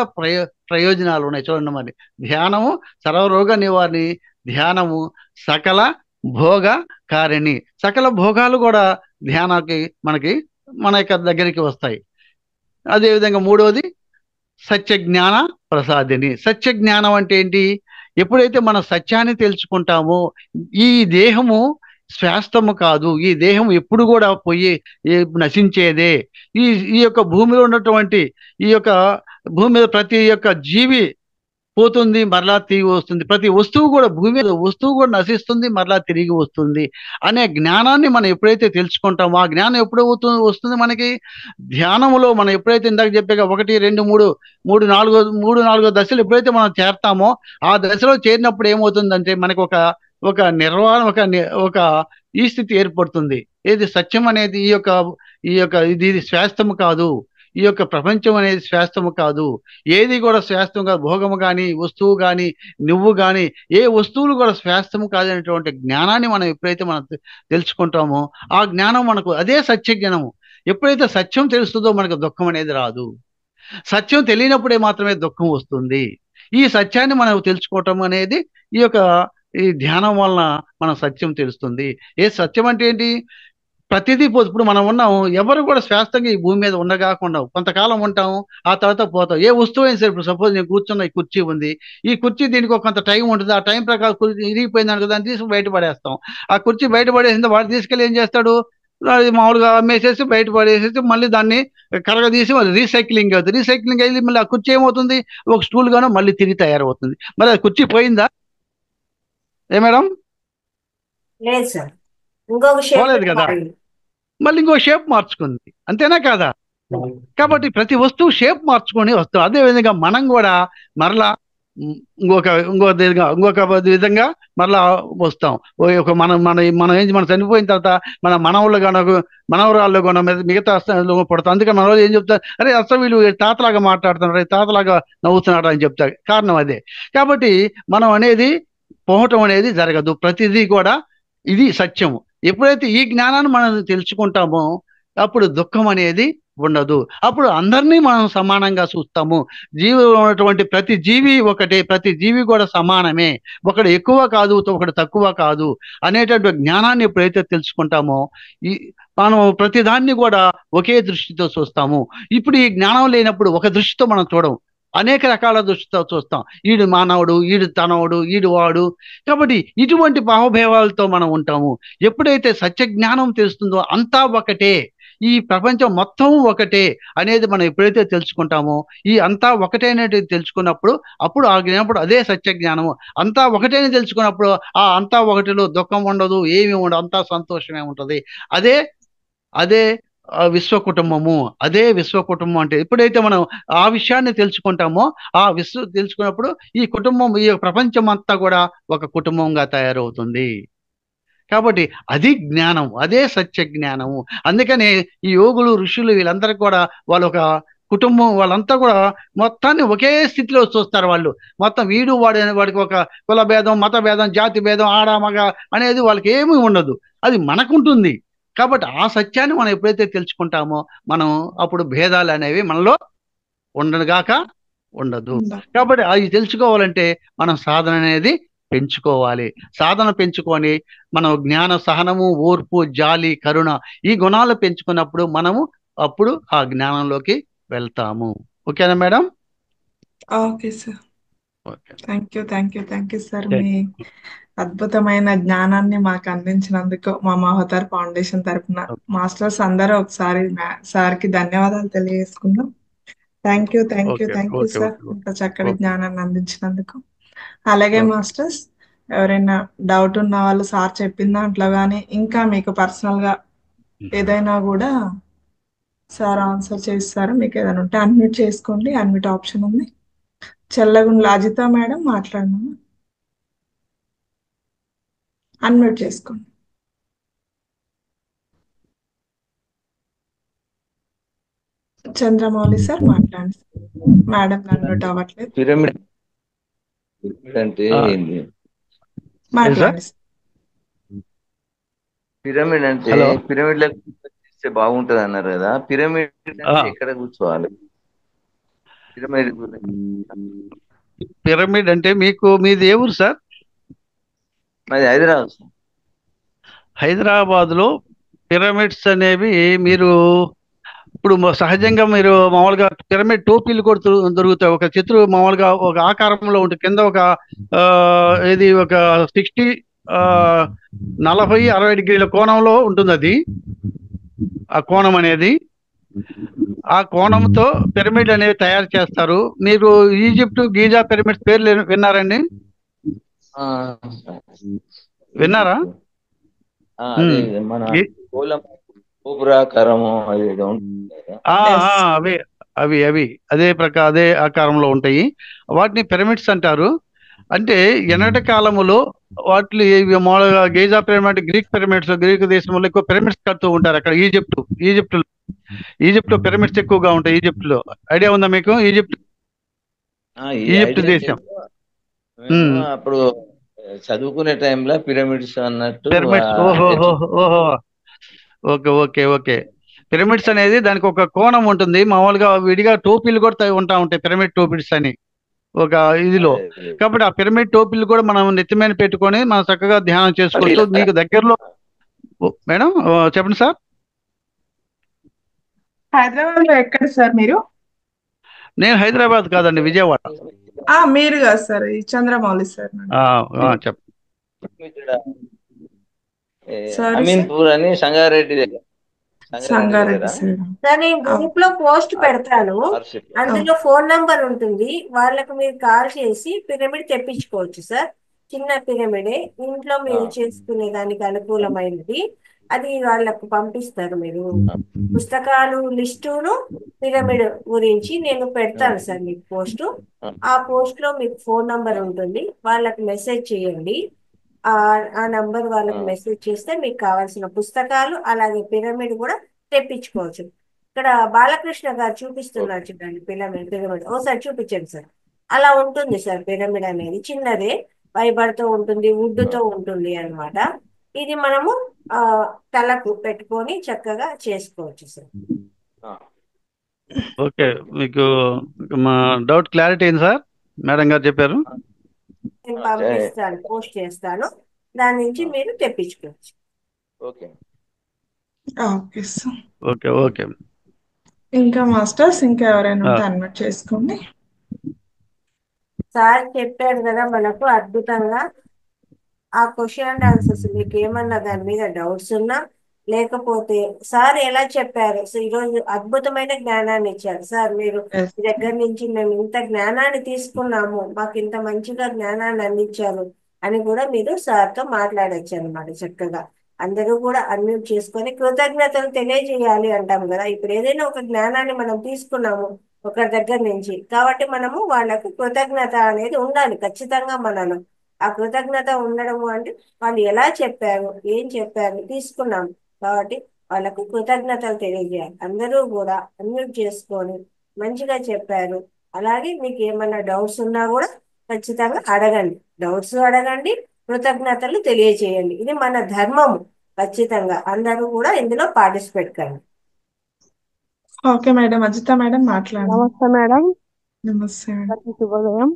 ప్రయోజనాలు ఉన్నాయి చూడండి మరి. ధ్యానము సర్వరోగ నివారణి, ధ్యానము సకల భోగకారిణి. సకల భోగాలు కూడా ధ్యానానికి మన యొక్క దగ్గరికి వస్తాయి. అదేవిధంగా మూడవది సత్య జ్ఞాన ప్రసాదిని. సత్య జ్ఞానం అంటే ఏంటి? ఎప్పుడైతే మన సత్యాన్ని తెలుసుకుంటామో ఈ దేహము శాశ్వతము కాదు. ఈ దేహం ఎప్పుడు కూడా పోయి నశించేదే. ఈ యొక్క భూమిలో ఉన్నటువంటి ఈ యొక్క భూమి మీద ప్రతి యొక్క జీవి పోతుంది, మరలా తిరిగి వస్తుంది. ప్రతి వస్తువు కూడా భూమి మీద వస్తువు కూడా నశిస్తుంది, మరలా తిరిగి వస్తుంది అనే జ్ఞానాన్ని మనం ఎప్పుడైతే తెలుసుకుంటామో, ఆ జ్ఞానం ఎప్పుడు వస్తుంది మనకి ధ్యానములో. మనం ఎప్పుడైతే ఇందాక చెప్పాక 1, 2, 3, 4 దశలు ఎప్పుడైతే మనం చేరతామో, ఆ దశలో చేరినప్పుడు ఏమవుతుందంటే మనకు ఒక నిర్వాణ ఒక ఈ స్థితి ఏర్పడుతుంది. ఏది సత్యం అనేది ఈ యొక్క ఇది శాస్త్రము కాదు, ఈ యొక్క ప్రపంచం అనేది శాస్త్రము కాదు, ఏది కూడా శాస్త్రం కాదు, భోగము కానీ వస్తువు కానీ నువ్వు కానీ ఏ వస్తువులు కూడా శాస్త్రము కాదనేటువంటి జ్ఞానాన్ని మనం ఎప్పుడైతే మనం తెలుసుకుంటామో, ఆ జ్ఞానం మనకు అదే సత్య జ్ఞానము. ఎప్పుడైతే సత్యం తెలుస్తుందో మనకు దుఃఖం అనేది రాదు. సత్యం తెలియనప్పుడే మాత్రమే దుఃఖం వస్తుంది. ఈ సత్యాన్ని మనం తెలుసుకోవటం అనేది ఈ ధ్యానం వలన మన సత్యం తెలుస్తుంది. ఏ సత్యం అంటే ఏంటి? ప్రతిదీ ఇప్పుడు మనం ఉన్నాము, ఎవరు కూడా శాస్త్రంగా ఈ భూమి మీద ఉండగాకుండా కొంతకాలం ఉంటాము, ఆ తర్వాత పోతాం. ఏ వస్తువు అయినా సరే, ఇప్పుడు సపోజ్ నేను కూర్చున్న ఈ కుర్చీ ఉంది, ఈ కుర్చీ దీనికి కొంత టైం ఉంటుంది, ఆ టైం ప్రకారం ఇరిగిపోయింది అనుకో, దాన్ని తీసుకుని బయటపడేస్తాం. ఆ కుర్చీ బయటపడేసింది, వాడు తీసుకెళ్ళి ఏం చేస్తాడు, అది మామూలుగా అమ్మేసేసి బయటపడేసేసి మళ్ళీ దాన్ని కరగదీసి మళ్ళీ రీసైక్లింగ్ అవుతుంది. రీసైక్లింగ్ అయ్యి మళ్ళీ ఆ కుర్చీ ఏమవుతుంది, ఒక స్టూల్ గానో మళ్ళీ తిరిగి తయారవుతుంది. మరి ఆ కుర్చీ పోయిందా? ఏ మేడం? లేదు సార్, ఇంకొక షేప్ పోలేదు కదా, మళ్ళీ ఇంకో షేప్ మార్చుకుంది. అంతేనా కాదా? కాబట్టి ప్రతి వస్తువు షేప్ మార్చుకొని వస్తాం. అదే విధంగా మనం కూడా మరలా ఇంకొక విధంగా మరలా వస్తాం. మనం చనిపోయిన తర్వాత మన మనవుళ్ళు గానో మనవరాళ్ళు గానో మిగతా పడతాం. అందుకని మన వాళ్ళు ఏం చెప్తారు, అరే అసలు వీళ్ళు తాతలాగా మాట్లాడుతున్నారు, తాతలాగా నవ్వుతున్నాడు అని చెప్తారు. కారణం అదే. కాబట్టి మనం అనేది పోవటం అనేది జరగదు. ప్రతిదీ కూడా ఇది సత్యము. ఎప్పుడైతే ఈ జ్ఞానాన్ని మనం తెలుసుకుంటామో అప్పుడు దుఃఖం అనేది ఉండదు. అప్పుడు అందరినీ మనం సమానంగా చూస్తాము. జీవిలో ఉన్నటువంటి ప్రతి జీవి ఒకటే, ప్రతి జీవి కూడా సమానమే, ఒకడు ఎక్కువ కాదు, ఒకడు తక్కువ కాదు అనేటటువంటి జ్ఞానాన్ని ఎప్పుడైతే తెలుసుకుంటామో మనం ప్రతిదాన్ని కూడా ఒకే దృష్టితో చూస్తాము. ఇప్పుడు ఈ జ్ఞానం లేనప్పుడు ఒక దృష్టితో మనం చూడము, అనేక రకాల దృష్టితో చూస్తాం. ఈడు మానవుడు, ఈడు తనవుడు, ఈడు వాడు. కాబట్టి ఇటువంటి భావభేవాలతో మనం ఉంటాము. ఎప్పుడైతే సత్య జ్ఞానం తెలుస్తుందో అంతా ఒకటే, ఈ ప్రపంచం మొత్తం ఒకటే అనేది మనం ఎప్పుడైతే తెలుసుకుంటామో, ఈ అంతా ఒకటే అనేది తెలుసుకున్నప్పుడు అప్పుడు ఆ జ్ఞానప్పుడు అదే సత్య జ్ఞానము. అంతా ఒకటేని తెలుసుకున్నప్పుడు ఆ అంతా ఒకటిలో దుఃఖం ఉండదు, ఏమీ ఉండదు, అంతా సంతోషమే ఉంటుంది. అదే విశ్వ కుటుంబము. అదే విశ్వ కుటుంబం అంటే ఎప్పుడైతే మనం ఆ విషయాన్ని తెలుసుకుంటామో, తెలుసుకున్నప్పుడు ఈ కుటుంబం, ఈ ప్రపంచం అంతా కూడా ఒక కుటుంబంగా తయారవుతుంది. కాబట్టి అది జ్ఞానం, అదే సత్య జ్ఞానము. అందుకని ఈ యోగులు, ఋషులు వీళ్ళందరూ కూడా వాళ్ళ ఒక కుటుంబం, వాళ్ళంతా కూడా మొత్తాన్ని ఒకే స్థితిలో చూస్తారు. వాళ్ళు మొత్తం వాడికి ఒక కుల భేదం, మత భేదం, జాతి భేదం, ఆడ మగ అనేది వాళ్ళకి ఏమీ ఉండదు. అది మనకుంటుంది. కాబట్టి ఆ సత్యాన్ని మనం ఎప్పుడైతే తెలుసుకుంటామో మనం అప్పుడు భేదాలు అనేవి మనలో ఉండదు. కాబట్టి అది తెలుసుకోవాలంటే మనం సాధన అనేది పెంచుకోవాలి. సాధన పెంచుకొని మనం జ్ఞాన, సహనము, ఓర్పు, జాలి, కరుణ ఈ గుణాలు పెంచుకున్నప్పుడు మనము అప్పుడు ఆ జ్ఞానంలోకి వెళ్తాము. ఓకేనా madam? Okay sir. Thank you sir. మీ అద్భుతమైన జ్ఞానాన్ని మాకు అందించినందుకు మా మహోదర్ ఫౌండేషన్ తరఫున మాస్టర్స్ అందరూ ఒకసారి సార్కి ధన్యవాదాలు తెలియజేసుకుందాం. థ్యాంక్ యూ సార్, ఇంత చక్కటి జ్ఞానాన్ని అందించినందుకు. అలాగే మాస్టర్స్, ఎవరైనా డౌట్ ఉన్న వాళ్ళు సార్ చెప్పిన దాంట్లో కానీ ఇంకా మీకు పర్సనల్ గా ఏదైనా కూడా సార్ ఆన్సర్ చేస్తారు. మీకు ఏదైనా ఉంటే అన్మ్యూట్ చేసుకోండి, అన్మ్యూట్ ఆప్షన్ ఉంది. చెల్లగుండ్ల అజిత మేడం మాట్లాడినామా? అన్మ్యూట్ చేసుకోండి. చంద్రమౌళి సార్ మాట్లాడండి. మేడం అన్మ్యూట్ అవ్వట్లేదు. పిరమిడ్ అంటే ఏంది? మాట్లాడండి. పిరమిడ్ అంటే పిరమిడ్ చేస్తే బాగుంటది అన్నారు కదా, పిరమిడ్ అంటే ఎక్కడ కూర్చోవాలి? పిరమిడ్ అంటే మీది ఏ ఊరు సార్? మాది హైదరాబాద్. హైదరాబాద్ లో పిరమిడ్స్ అనేవి మీరు ఇప్పుడు సహజంగా మీరు మామూలుగా పిరమిడ్ టోపీలు కూడా దొరుకుతాయి. ఒక చిత్రం మామూలుగా ఒక ఆకారంలో ఉంటుంది, కింద ఒక 60, 40, 60 డిగ్రీల కోణంలో ఉంటుంది. అది ఆ కోణం అనేది ఆ కోణంతో పిరమిడ్ అనేవి తయారు చేస్తారు. మీరు ఈజిప్ట్ గీజా పిరమిడ్స్ పేర్లు విన్నారండి? ఆ, విన్నారా? అదే ఉమ్. మన గీ- కోలం గోపురాకారము అది ఏదో ఉంటుంది కదా. ఆ, ఎస్. ఆ, అవి అవి అవి అదే ఆకారంలో ఉంటాయి. వాటిని పిరమిడ్స్ అంటారు. అంటే ఎన్నటి కాలములో వాటిని ఇవి మామూలుగా Giza pyramid, Greek pyramids, Greek దేశంలో ఎక్కువ పిరమిడ్స్ కడుతూ ఉంటారు. అక్కడ ఈజిప్ట్ పిరమిడ్స్ ఎక్కువగా ఉంటాయి. ఈజిప్ట్ లో ఐడియా ఉందా మీకు? ఈ ఈజిప్ట్ ఐడియా దేశం. తెలుసు. మేము ఉమ్. అప్పుడు చదువుకునే టైంలో పిరమిడ్స్ అన్నట్టు పిరమిడ్స్, ఓహో, ఓహో. Okay, okay, okay. పిరమిడ్స్ అనేది దానికి ఒక కోణం ఉంటుంది. మామూలుగా విడిగా టోపీలు కూడా ఉంటా ఉంటాయి, పిరమిడ్ టోపీస్ అని ఒక ఇదిలో. అదే అదే. కాబట్టి ఆ పిరమిడ్ టోపీలు కూడా మనం నెత్తి మీద పెట్టుకొని మనం చక్కగా ధ్యానం చేసుకోవచ్చు. మీకు దగ్గరలో మేడం చెప్పండి సార్. హైదరాబాద్ లో ఎక్కడ సార్ మీరు? నేను హైదరాబాద్ కాదండి, విజయవాడ. మీరు కాదు సార్, ఈ చంద్రమౌళి సార్. చెప్పండి. ఇక్కడ సారీ సార్, అమీన్పూర్ అని సంగారెడ్డి దగ్గర సంగారెడ్డి సార్. సార్ నేను గ్రూప్ లో పోస్ట్ పెడతాను, ఆర్షిప్. అందులో ఫోన్ నంబర్ ఉంటుంది, వాళ్ళకు మీరు కాల్ చేసి పిరమిడ్ తెప్పించుకోవచ్చు సార్. చిన్న పిరమిడే, ఇంట్లో మీరు చేసుకునే దానికి అనుకూలమైనది. అది వాళ్ళకు పంపిస్తారు. మీరు పుస్తకాలు లిస్టును పిరమిడ్ గురించి నేను పెడతాను సార్ మీకు పోస్టు. ఆ పోస్ట్ లో మీకు ఫోన్ నంబర్ ఉంటుంది, వాళ్ళకి మెసేజ్ చేయండి. ఆ ఆ నంబర్ వాళ్ళకి మెసేజ్ చేస్తే మీకు కావాల్సిన పుస్తకాలు అలాగే పిరమిడ్ కూడా తెప్పించుకోవచ్చు. ఇక్కడ బాలకృష్ణ గారు చూపిస్తున్నారు చూడండి, పిరమిడ్ ఓసారి చూపించండి సార్. అలా ఉంటుంది సార్. పిరమిడ్ అనేది చిన్నదే, ఫైబర్ తో ఉంటుంది, వుడ్ తో ఉంటుంది అన్నమాట. ఇది మనము ఆ తలకు పెట్టుకొని చక్కగా చేసుకోవచ్చు సార్. ఓకే, మీకు మా డౌట్ క్లారిటీ అయింది సార్. మేడం గారు చెప్పారు. నేను పంపిస్తాను, పోస్ట్ చేస్తాను, దాని నుంచి మీరు తెప్పించుకోవచ్చు. Okay okay sir. Okay, okay. ఇంకా మాస్టర్స్ ఇంకా ఎవరైనా ఉంటే అన్మ్యూట్ చేసుకోండి. సార్ చెప్పారు కదా మనకు అద్భుతంగా. ఆ క్వశ్చన్ అండ్ ఆన్సర్స్ మీకు ఏమన్నా దాని మీద డౌట్స్ ఉన్నా, లేకపోతే సార్ ఎలా చెప్పారు, సో ఈరోజు అద్భుతమైన జ్ఞానాన్ని ఇచ్చారు సార్. మీరు Yes. మీ దగ్గర నుంచి మేము ఇంత జ్ఞానాన్ని తీసుకున్నాము, మాకు ఇంత మంచిగా జ్ఞానాన్ని అందించారు అని కూడా మీరు సార్తో మాట్లాడొచ్చు అనమాట చక్కగా. అందరూ కూడా అన్మ్యూట్ చేసుకొని కృతజ్ఞతలు తెలియజేయాలి అంటాం కదా. ఇప్పుడు ఏదైనా ఒక జ్ఞానాన్ని మనం తీసుకున్నాము ఒకరి దగ్గర నుంచి, కాబట్టి మనము వాళ్ళకు కృతజ్ఞత అనేది ఉండాలి ఖచ్చితంగా మనలో. ఆ కృతజ్ఞత ఉండడము అంటే వాళ్ళు ఎలా చెప్పారు, ఏం చెప్పారు తీసుకున్నాం, కాబట్టి వాళ్ళకు కృతజ్ఞతలు తెలియజేయాలి. అందరూ కూడా అన్మ్యూట్ చేసుకొని మంచిగా చెప్పారు. అలాగే మీకు ఏమైనా డౌట్స్ ఉన్నా కూడా ఖచ్చితంగా అడగండి, డౌట్స్ అడగండి, కృతజ్ఞతలు తెలియజేయండి. ఇది మన ధర్మము. ఖచ్చితంగా అందరూ కూడా ఇందులో పార్టిసిపేట్ కండి. ఓకే మేడం, అజిత మేడం మాట్లాడండి. నమస్తే మేడం. నమస్తే మేడం. అందరికీ శుభోదయం.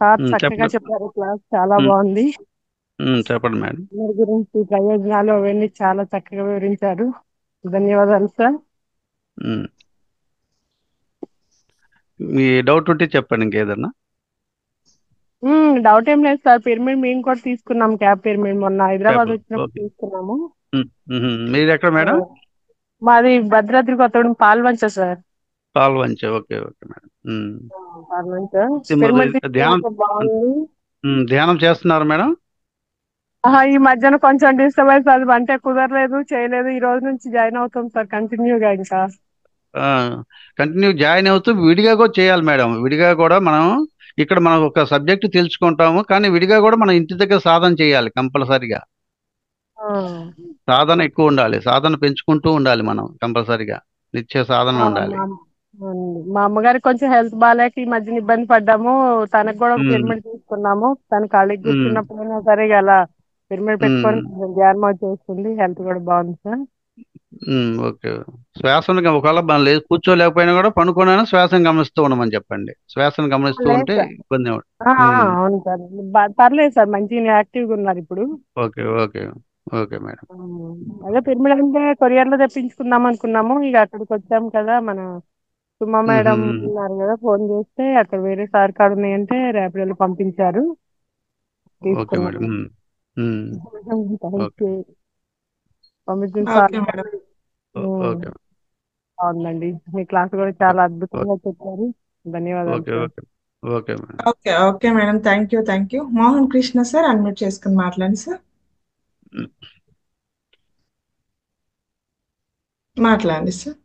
సార్ చక్కగా చెప్పండి. చెప్పారు, క్లాస్ చాలా బాగుంది. చెప్పండి మేడం. అందరి గురించి ప్రయోజనాలు అవన్నీ చాలా చక్కగా వివరించారు. ధన్యవాదాలు సార్. మీ డౌట్ ఉంటే చెప్పండి ఇంకేదన్నా. డౌట్ ఏం లేదు సార్. పిరమిడ్ మేము కూడా తీసుకున్నాం, క్యాప్ పిరమిడ్ మొన్న హైదరాబాద్ వచ్చినప్పుడు ఓకే. తీసుకున్నాము. మీది ఎక్కడ మేడం? మాది Bhadradri Kothagudem Palvancha sir. Palvancha. Okay, okay madam. Palvancha మరి పిరమిడ్ ధ్యానం బాగుంది. ధ్యానం చేస్తున్నారు మేడం? ఈ మధ్యన కొంచెం డిస్టర్బెన్స్, అది అంటే కుదరలేదు, చేయలేదు. ఈ రోజు నుంచి జాయిన్ అవుతాం సార్ కంటిన్యూగా. ఇంకా కంటిన్యూ జాయిన్ అవుతూ విడిగా కూడా చేయాలి మేడం. విడిగా కూడా ఇక్కడ మనం ఒక సబ్జెక్ట్ తెలుసుకుంటాము, కానీ విడిగా కూడా మనం ఇంటి దగ్గర సాధన చేయాలి కంపల్సరిగా. సాధన ఎక్కువ ఉండాలి, సాధన పెంచుకుంటూ ఉండాలి మనం కంపల్సరిగా. నిత్య సాధన ఉండాలి. మా అమ్మగారికి కొంచెం హెల్త్ బాగాలేక ఈ మధ్యన ఇబ్బంది పడ్డాము. తనకు కూడా పిరమిడ్ తీసుకున్నాము. తన ఖాళీకి కూర్చున్నప్పుడైనా సరే అలా పిరమిడ్ పెట్టుకొని కొంచెం ధ్యానం చేస్తుంది. హెల్త్ కూడా బాగుంది సార్. ఓకే. శ్వాసను ఒకవేళ మనం లేదు కూర్చోలేకపోయినా కూడా పనుకోనైనా శ్వాసను గమనిస్తూ ఉండమని చెప్పండి. శ్వాసను గమనిస్తూ లేదు ఉంటే సార్. ఇబ్బంది ఏమి అవును సార్, పర్లేదు సార్, మంచిగా యాక్టివ్గా ఉన్నారు ఇప్పుడు. Okay, okay, okay madam. అదే పిరమిడ్ అంటే కొరియర్ లో తెప్పించుకుందాం అనుకున్నాము. ఇక అక్కడికి వచ్చాము కదా, మన సుమా మేడం ఉన్నారు కదా, ఫోన్ చేస్తే అక్కడ వేరే సార్ కాడ ఉన్నాయంటే ర్యాపిడోలో పంపించారు, ఓకే మేడం. తీసుకున్నాము. Thank okay, you. పంపించిన ఓకే సార్ మేడం. ఓకే. బాగుందండి. మీ క్లాస్ కూడా చాలా ఓకే అద్భుతంగా చెప్పారు. ధన్యవాదాలు okay sir. Okay okay madam. Okay okay madam, thank you. Mohan Krishna sir unmute చేసుకుని మాట్లాడండి సార్. మాట్లాడండి sir.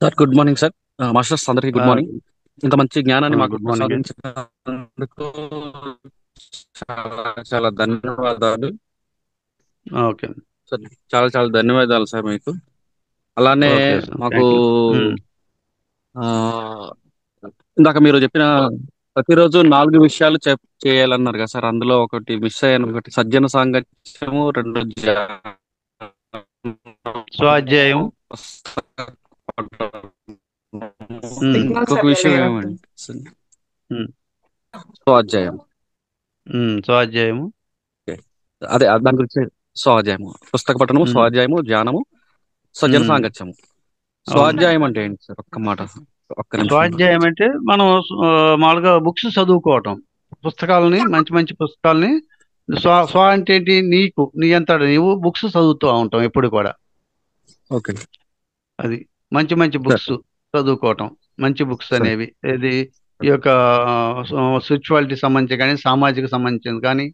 Sir good morning sir. Masters అందరికీ గుడ్ మార్నింగ్. ఇంత మంచి జ్ఞానాన్ని మాకు గుడ్ మార్నింగ్. ప్రసాదించినందుకు చాలా చాలా ధన్యవాదాలు ఓకే సార్. చాలా చాలా ధన్యవాదాలు సార్ మీకు. అలానే ఓకే సార్, మాకు థ్యాంక్ యూ. ఆ, ఇందాక మీరు చెప్పిన ప్రతిరోజు 4 విషయాలు చేయాలన్నారు కదా సార్. అందులో ఒకటి మిస్ అయ్యాను. ఒకటి సజ్జన సాంగత్యము, 2 స్వాధ్యాయం. సిగ్నల్ ఇంకొక సరిగా విషయం లేనట్టుంది. ఏమండి? స్వాధ్యాయం. స్వాధ్యాయము. అదే దాని గురించి స్వాధ్యాయము, పుస్తక పఠనము, స్వాధ్యాయము, ధ్యానము, సజ్జన సాంగత్యము. స్వాధ్యాయం అంటే ఏంటి సార్? ఒక్క మాట, ఒక్క నిమిషం. స్వాధ్యాయం అంటే మనం మామూలుగా బుక్స్ చదువుకోవటం, పుస్తకాలని, మంచి మంచి పుస్తకాలని. స్వ అంటే ఏంటి? నీ అంతటా నీవు బుక్స్ చదువుతూ ఉంటాం ఎప్పుడు కూడా. ఓకే. అది మంచి మంచి బుక్స్ చదువుకోవటం, మంచి బుక్స్ అనేవి. ఇది ఈ యొక్క స్పిరిచువాలిటీ సంబంధించి కానీ, సామాజిక సంబంధించింది కానీ,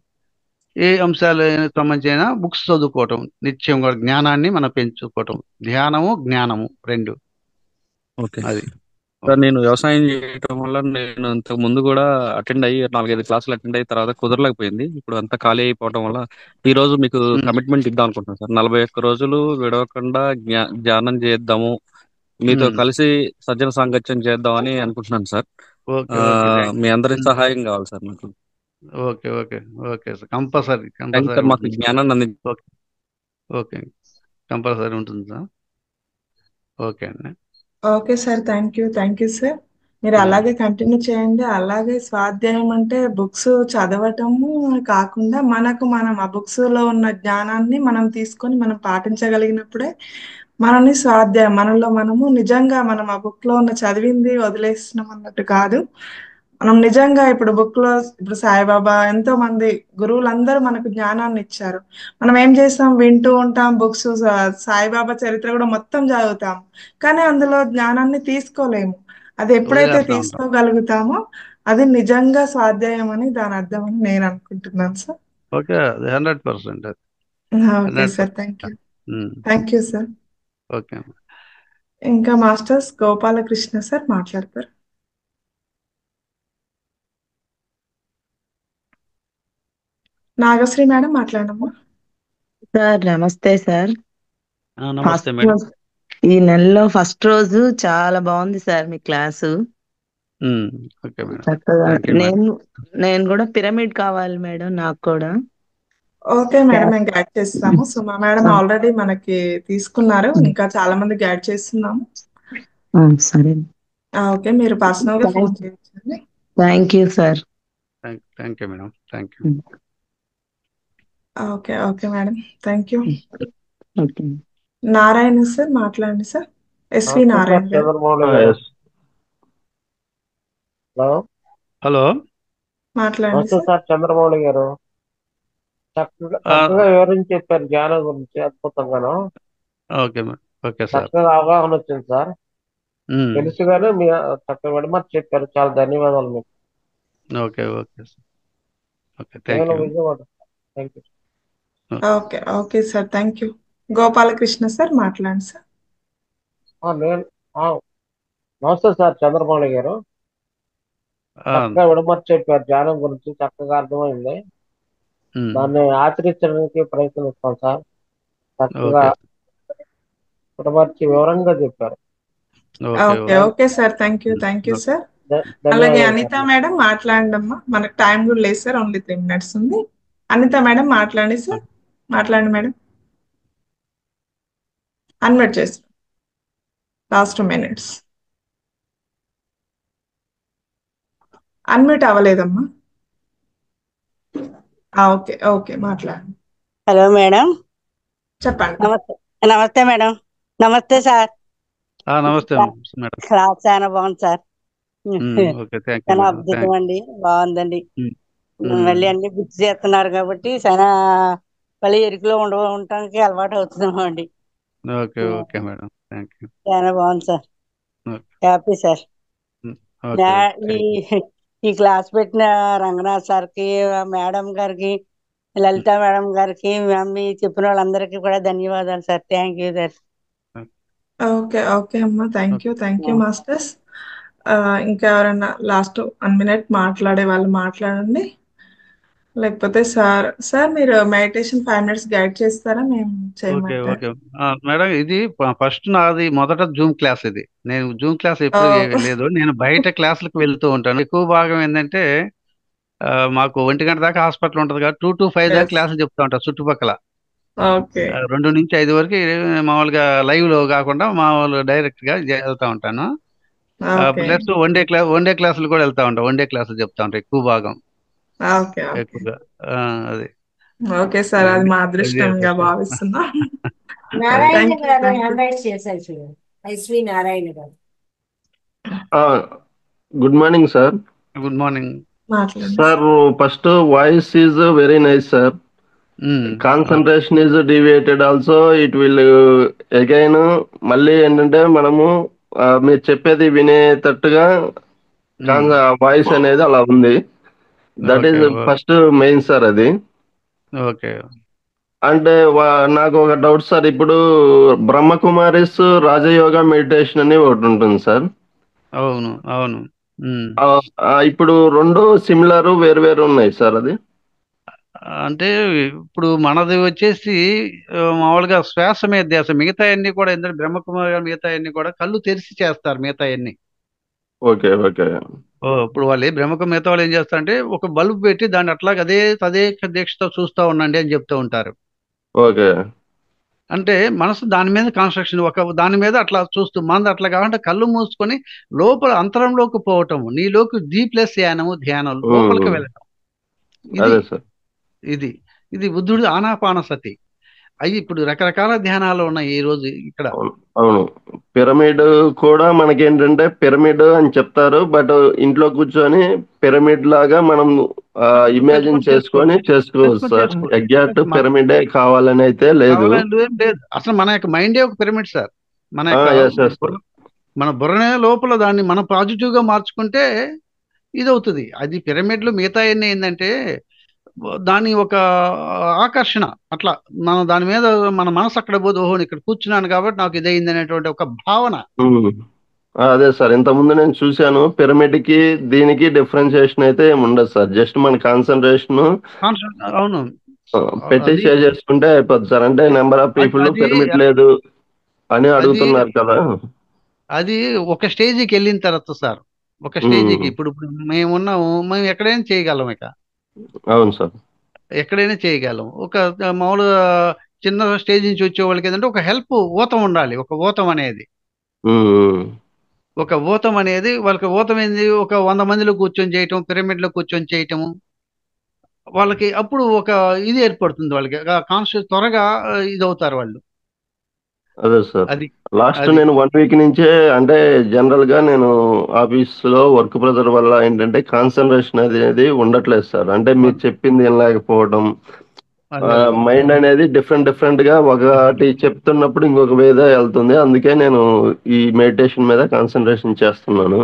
ఏ అంశాలు సంబంధించిన బుక్స్ చదువుకోవటం, నిత్యం కూడా జ్ఞానాన్ని మనం పెంచుకోవటం. ధ్యానము, జ్ఞానము 2. ఓకే అది సార్. నేను వ్యవసాయం చేయటం వల్ల నేను ఇంతకు ముందు కూడా అటెండ్ అయ్యి 4-5 క్లాసులు అటెండ్ అయిన తర్వాత కుదరలేకపోయింది. ఇప్పుడు అంతా ఖాళీ అయిపోవడం వల్ల ఈ రోజు మీకు కమిట్మెంట్ ఇద్దాం అనుకుంటున్నాను సార్. 41 రోజులు విడవకుండా ధ్యానం చేద్దాము, మీతో కలిసి సజ్జన సాంగత్యం చేద్దామని అనుకుంటున్నాను సార్. ఓకే ఓకే మీ అందరి సహాయం కావాలి సార్ నాకు. Okay okay okay sir, compulsory sir. మాకు జ్ఞానాన్ని అంది. ఓకే ఓకే, కంపల్సరీ ఉంటుంది సార్. ఓకే అండి. Okay sir, thank you sir. మీరు అలాగే కంటిన్యూ చేయండి. అలాగే స్వాధ్యాయం అంటే బుక్స్ చదవటము కాకుండా మనం ఆ బుక్స్ లో ఉన్న జ్ఞానాన్ని మనం తీసుకొని మనం పాటించగలిగినప్పుడే మనల్ని స్వాధ్యాయం, మనలో మనము నిజంగా మనం ఆ బుక్ లో ఉన్న చదివింది వదిలేస్తున్నాం అన్నట్టు కాదు. మనం నిజంగా ఇప్పుడు సాయిబాబా ఎంతో మంది గురువులందరూ మనకు జ్ఞానాన్ని ఇచ్చారు. మనం ఏం చేస్తాం? వింటూ ఉంటాం బుక్స్, సాయిబాబా చరిత్ర కూడా మొత్తం చదువుతాం, కానీ అందులో జ్ఞానాన్ని తీసుకోలేము. అది ఎప్పుడైతే వదిలేస్తా ఉంటాం. తీసుకోగలుగుతామో అది నిజంగా స్వాధ్యాయం అని దాని అర్థం అని నేను అనుకుంటున్నాను sir. Okay, 100%. Okay sir, thank you sir. Okay. ఇంకా మాస్టర్స్ గోపాలకృష్ణ సార్ మాట్లాడతారు. నాగశ్రీ మేడం మాట్లాడమ్మా. సార్ నమస్తే సార్. నమస్తే మేడం. ఈ నెలలో ఫస్ట్ రోజు చాలా బాగుంది సార్ మీ క్లాసు. Okay madam. చక్కగా నేను కూడా పిరమిడ్ కావాలి మేడం, నాకు కూడా. ఓకే మేడం, మేము గైడ్ చేస్తాము. సో మా మేడం ఆల్రెడీ మనకి తీసుకున్నారు, ఇంకా చాలా మంది గైడ్ చేస్తున్నాము. సరే. ఓకే, మీరు పర్సనల్ గా ఫోన్ చేయొచ్చండి. Thank you sir. Thank you madam, thank you. Okay okay madam, thank you. Narayana sir మాట్లాడండి సార్. ఎస్వి నారాయణ గారు. హలో, మాట్లాడండి సార్. చంద్రమౌళి గారు చక్కగా వివరించి చెప్పారు జ్ఞానం గురించి, అద్భుతంగాను. ఓకే ఓకే సార్, చక్కగా అవగాహన వచ్చింది సార్. తెలుసుగానే మీ చక్కగా విడమర్చి చెప్పారు. చాలా ధన్యవాదాలు మీకు. Okay okay sir, okay, thank you. Vijayawada. Thank you. Okay okay sir, thank you. Gopalakrishna sir మాట్లాడండి సార్. నమస్తే సార్. చంద్రమౌళి గారు చక్కగా విడమర్చి చెప్పారు ధ్యానం గురించి, చక్కగా అర్థమైంది. దాన్ని ఆచరించడానికి ప్రయత్నిస్తాం సార్. చక్కగా విడమర్చి వివరంగా చెప్పారు. Okay okay sir, thank you sir. అలాగే అనిత మేడం మాట్లాడండి అమ్మా. మనకు టైం కూడా లేదు సార్, ఓన్లీ 3 minutes ఉంది. అనిత మేడం మాట్లాడండి సార్. మాట్లాడండి మేడం, అన్మ్యూట్ చేసి. Last 2 minutes. అన్మ్యూట్ అవ్వలేదమ్మా. ఓకే ఓకే మాట్లాడండి. హలో మేడం, చెప్పండి. నమస్తే మేడం. నమస్తే సార్. నమస్తే మేడం. క్లాస్ చాలా బాగుంది సార్. చాలా మేడం, అద్భుతం అండి, బాగుందండి. మళ్ళీ అన్ని గుర్తు చేస్తున్నారు కాబట్టి చాలా మళ్ళీ ఎరుకులో ఉండటానికి అలవాటు అవుతున్నామండి. Okay okay madam, thank you. చాలా బాగుంది సార్, హ్యాపీ సార్. ఓకే ఈ ఈ క్లాస్ పెట్టిన రంగనాథ్ సార్కి, మేడం గారికి, లలిత మేడం గారికి, మీ చెప్పిన వాళ్ళందరికీ కూడా ధన్యవాదాలు sir. Thank you sir. Okay okay అమ్మా, థ్యాంక్ యూ మాస్టర్స్. ఇంకా ఎవరైనా లాస్ట్ 1 minute మాట్లాడే వాళ్ళు మాట్లాడండి, లేకపోతే సార్ మీరు మెడిటేషన్ 5 minutes గైడ్ చేస్తారా? మేము ఓకే చేయమంటారా? ఓకే మేడం, ఇది ఫస్ట్ నాది మొదట జూమ్ క్లాస్. ఇది నేను జూమ్ క్లాస్ ఎప్పుడు లేదు, నేను బయట క్లాసులకు వెళ్తూ ఉంటాను. ఎక్కువ భాగం ఏంటంటే మాకు 1 గంట దాకా హాస్పిటల్ ఉంటుంది కాబట్టి 2 to 5 దాకా క్లాసులు చెప్తా ఉంటారు చుట్టుపక్కల. ఓకే 2 నుంచి 5 వరకు మామూలుగా లైవ్ లో కాకుండా మామూలు డైరెక్ట్ గా వెళ్తా ఉంటాను. ఓకే ప్లస్ వన్ డే క్లాసులు కూడా వెళ్తా ఉంటాం. వన్ డే క్లాసులు చెప్తా ఉంటాం ఎక్కువ భాగం, ఓకే ఎక్కువగా. అది ఓకే సార్, అది మా అదృష్టంగా భావిస్తున్నా. నారాయణ థ్యాంక్ యూ గారు థ్యాంక్ యూ. హ్యాండ్ రైస్ చేశారు చూడండి, ఎస్వి నారాయణ గారు. Good morning sir. Good morning మాట్లాడండి sir. First voice is very nice sir. Concentration is deviated also. It will again మళ్ళీ ఏంటంటే మనము మీరు చెప్పేది వినేటట్టుగా వాయిస్ అనేది అలా ఉంది. That is first main sir అది. ఓకే. అంటే నాకు ఒక డౌట్ సార్. ఇప్పుడు బ్రహ్మకుమారిస్ రాజయోగ మెడిటేషన్ అని ఒకటి ఉంటుంది సార్. అవును అవును. ఇప్పుడు రెండు సిమిలర్ వేరు వేరు ఉన్నాయి సార్. అది అంటే ఇప్పుడు మనది వచ్చేసి మామూలుగా శ్వాస మీద ధ్యాస. మిగతా అన్ని కూడా ఎందుకంటే బ్రహ్మకుమారి గారు మిగతా అన్ని కూడా కళ్ళు తెరిచి చేస్తారు మిగతా అన్ని. Okay okay. ఇప్పుడు వాళ్ళు మిగతా వాళ్ళు ఏం చేస్తారంటే ఒక బల్బు పెట్టి దాన్ని అట్లాగే అదే దీక్షతో చూస్తూ ఉండండి అని చెప్తూ ఉంటారు. ఓకే. అంటే మనసు దాని మీద కాన్స్ట్రక్షన్, ఒక దాని మీద అట్లా చూస్తూ, మనది అట్లా కాకుండా కళ్ళు మూసుకొని లోపల అంతరంలోకి పోవటము, నీలోకి డీప్లెస్ ధ్యానం లోపలికి వెళ్ళటం. ఇది ఇది బుద్ధుడు ఆనాపానసతి. అవి ఇప్పుడు రకరకాల ధ్యానాలు ఉన్నాయి ఈ రోజు ఇక్కడ. అవును. పిరమిడ్ కూడా మనకేంటంటే పిరమిడ్ అని చెప్తారు, బట్ ఇంట్లో కూర్చొని పిరమిడ్ లాగా మనం ఇమాజిన్ చేసుకొని చేసుకోవచ్చు సార్. ఎగ్జాక్ట్ పిరమిడే కావాలని అయితే లేదు. అసలు మన యొక్క మైండే ఒక పిరమిడ్ సార్. మన బుర్రనే లోపల దాన్ని మనం పాజిటివ్ గా మార్చుకుంటే ఇది అవుతుంది. అది పిరమిడ్లు మిగతా అన్ని ఏంటంటే దాని ఒక ఆకర్షణ. అట్లా మనం దాని మీద మన మనసు అక్కడ పోదు, ఓహో ఇక్కడ కూర్చున్నాను కాబట్టి నాకు ఇదైంది అనేటువంటి ఒక భావన. అదే సార్, ఇంతకుముందు నేను చూశాను. పిరమిడ్ కి దీనికి డిఫరెన్షియేషన్ అయితే ఏమి ఉండదు సార్. జస్ట్ మన కాన్సన్ట్రేషన్ అవును పెట్టి షేర్ చేసుకుంటే అయిపోద్ది సార్. అంటే నెంబర్ ఆఫ్ పీపుల్ పిరమిడ్ లేదు అని అడుగుతున్నారు కదా. అది ఒక స్టేజీకి వెళ్ళిన తర్వాత సార్, ఒక స్టేజీకి ఇప్పుడు మేమున్నాము, మేము ఎక్కడైనా చేయగలం. ఇక అవును సార్, ఎక్కడైనా చేయగలం. ఒక మామూలుగా చిన్న స్టేజ్ నుంచి వచ్చే వాళ్ళకి ఏంటంటే ఒక హెల్ప్ ఊతం ఉండాలి. ఒక ఊతం అనేది వాళ్ళకి ఊతం ఏంది, ఒక 100 మందిలో కూర్చొని చేయటం, పిరమిడ్ లో కూర్చొని చేయటము, వాళ్ళకి అప్పుడు ఒక ఇది ఏర్పడుతుంది. వాళ్ళకి కాన్షియస్ త్వరగా ఇది అవుతారు వాళ్ళు. అదే సార్. లాస్ట్ నేను 1 week నుంచే, అంటే జనరల్ గా నేను ఆఫీస్ లో వర్క్ ప్రెజర్ వల్ల ఏంటంటే కాన్సన్ట్రేషన్ అనేది ఉండట్లేదు సార్. అంటే మీరు చెప్పింది ఏం లేకపోవడం, మైండ్ అనేది డిఫరెంట్ గా ఒకటి చెప్తున్నప్పుడు ఇంకొక వేగా వెళ్తుంది. అందుకే నేను ఈ మెడిటేషన్ మీద కాన్సన్ట్రేషన్ చేస్తున్నాను.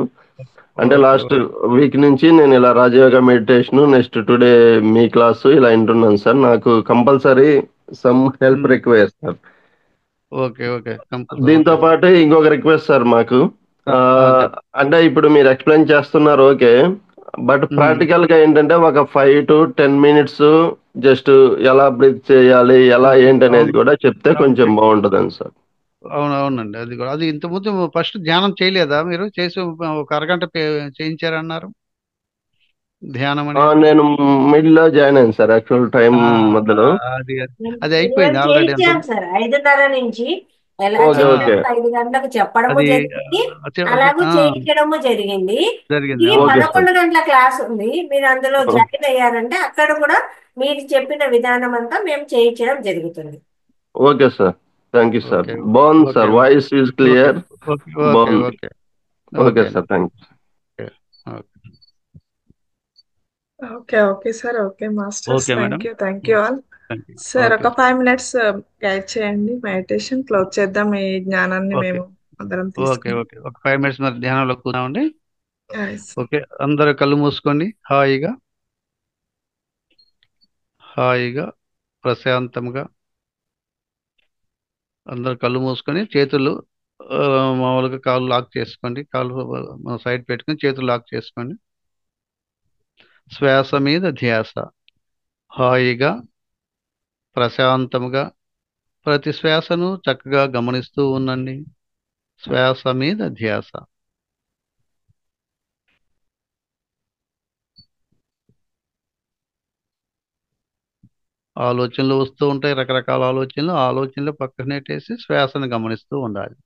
అంటే లాస్ట్ వీక్ నుంచి నేను ఇలా రాజయోగ మెడిటేషన్, నెక్స్ట్ టుడే మీ క్లాసు ఇలా వింటున్నాను సార్. నాకు compulsory some help require sir. దీంతో పాటు ఇంకొక రిక్వెస్ట్ సార్ మాకు. అంటే ఇప్పుడు మీరు ఎక్స్ప్లెయిన్ చేస్తున్నారు ఓకే, బట్ ప్రాక్టికల్ గా ఏంటంటే ఒక 5 to 10 minutes జస్ట్ ఎలా బ్రీత్ చేయాలి, ఎలా ఏంటి అనేది కూడా చెప్తే కొంచెం బాగుంటుందని సార్. అవునండి, అది కూడా. అది ఇంతకుముందు ఫస్ట్ ధ్యానం చేయలేదా మీరు? చేసి ఒక అరగంట చేయించారన్నారు ధ్యానం అనేది. నేను మిడిల్ లో జాయిన్ అయ్యాను సార్, యాక్చువల్ టైం మధ్యలో. అది అయిపోయింది ఆల్రెడీ. సార్ 5:30 నుంచి ఎలా 5 గంటలకు చెప్పడము జరిగింది, అలాగే చేయించడము జరిగింది. ఇది 11 గంటల క్లాస్ ఉంది. మీరు అందులో జాయిన్ అయ్యారంటే అక్కడ కూడా మీరు చెప్పిన విధానం అంతా మేము చేయించడం జరుగుతుంది. Okay sir, thank you sir. బాగుంది సార్, వాయిస్ ఈజ్ క్లియర్. బాగుంది. Okay sir, thank you. Okay sir. Okay masters, thank you all. Thank you. Sir okay ఒక 5 minutes గైడ్ చేయండి, మెడిటేషన్ క్లోజ్ చేద్దాం. ఈ జ్ఞానాన్ని ఓకే మేము అందరం ఓకే తీసుకుని. ఓకే ఒక 5 minutes మరి ధ్యానంలో కూర్చున్నామండి. Yes. ఓకే, అందరు కళ్ళు మూసుకోండి. హాయిగా హాయిగా ప్రశాంతంగా అందరు కళ్ళు మూసుకొని చేతులు మామూలుగా కాళ్ళు లాక్ చేసుకోండి. కాళ్ళు సైడ్ పెట్టుకొని చేతులు లాక్ చేసుకోండి. శ్వాస మీద ధ్యాస. హాయిగా ప్రశాంతముగా ప్రతి శ్వాసను చక్కగా గమనిస్తూ ఉండండి. శ్వాస మీద ధ్యాస. ఆలోచనలు వస్తూ ఉంటాయి, రకరకాల ఆలోచనలు పక్కన నెట్టేసి శ్వాసను గమనిస్తూ ఉండాలి.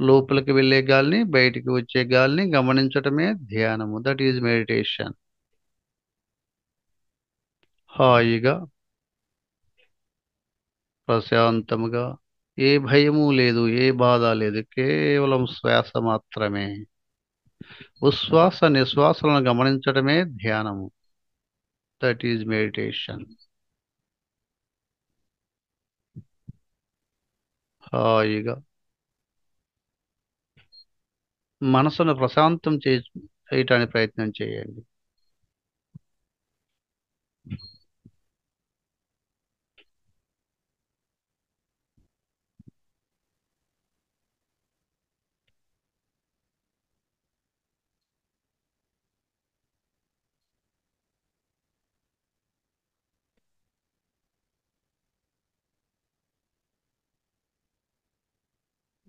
లోపలికి వెళ్ళే గాలిని, బయటికి వచ్చే గాలిని గమనించటమే ధ్యానము. That is meditation. హాయిగా ప్రశాంతముగా, ఏ భయము లేదు, ఏ బాధ లేదు, కేవలం శ్వాస మాత్రమే. ఉశ్వాస నిశ్వాసలను గమనించటమే ధ్యానము. That is meditation. హాయిగా మనసును ప్రశాంతం చేయటానికి ప్రయత్నం చేయండి.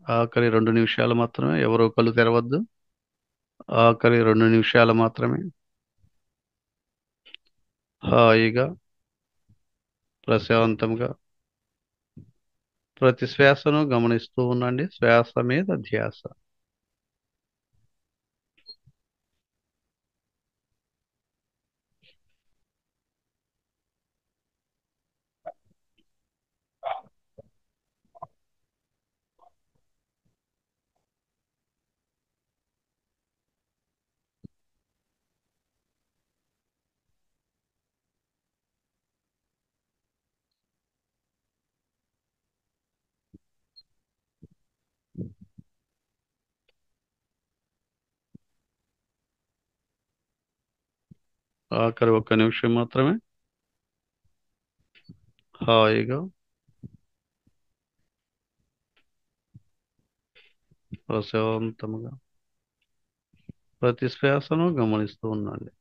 ఆఖరి 2 నిమిషాలు మాత్రమే. ఎవరో కళ్ళు తెరవద్దు. ఆఖరి 2 నిమిషాలు మాత్రమే. హాయిగా ప్రశాంతంగా ప్రతి శ్వాసను గమనిస్తూ ఉండండి. శ్వాస మీద ధ్యాస. ఆఖరి 1 నిమిషం మాత్రమే. హాయిగా ప్రశాంతముగా ప్రతి శ్వాసను గమనిస్తూ ఉండండి.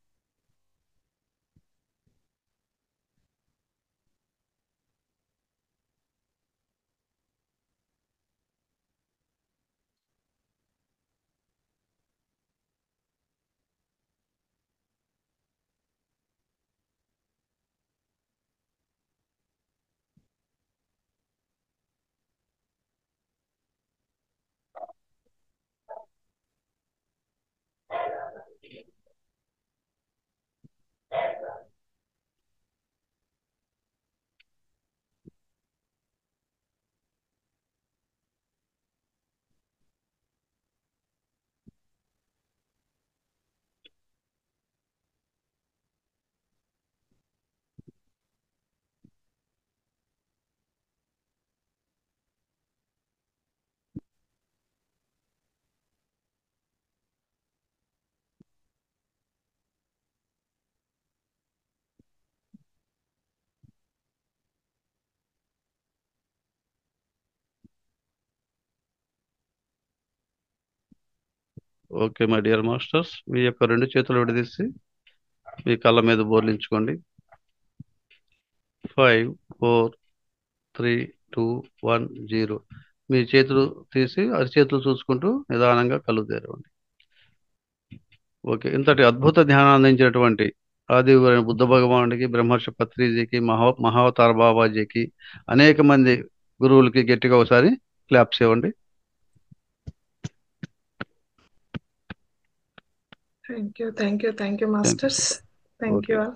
ఓకే మై డియర్ మాస్టర్స్, మీ యొక్క 2 చేతులు విడదీసి మీ కళ్ళ మీద బోర్లించుకోండి. 5 4 3 2 1 0. మీ చేతులు తీసి అరిచేతులు చూసుకుంటూ నిదానంగా కళ్ళు తెరవండి. ఓకే, ఇంతటి అద్భుత ధ్యానం అందించినటువంటి ఆదిగురైన బుద్ధ భగవానుడికి, బ్రహ్మర్షి పత్రిజీకి, మహావతార బాబాజీకి, అనేక మంది గురువులకి గట్టిగా ఒకసారి క్లాప్స్ ఇవ్వండి. Thank you, masters. Thank you all.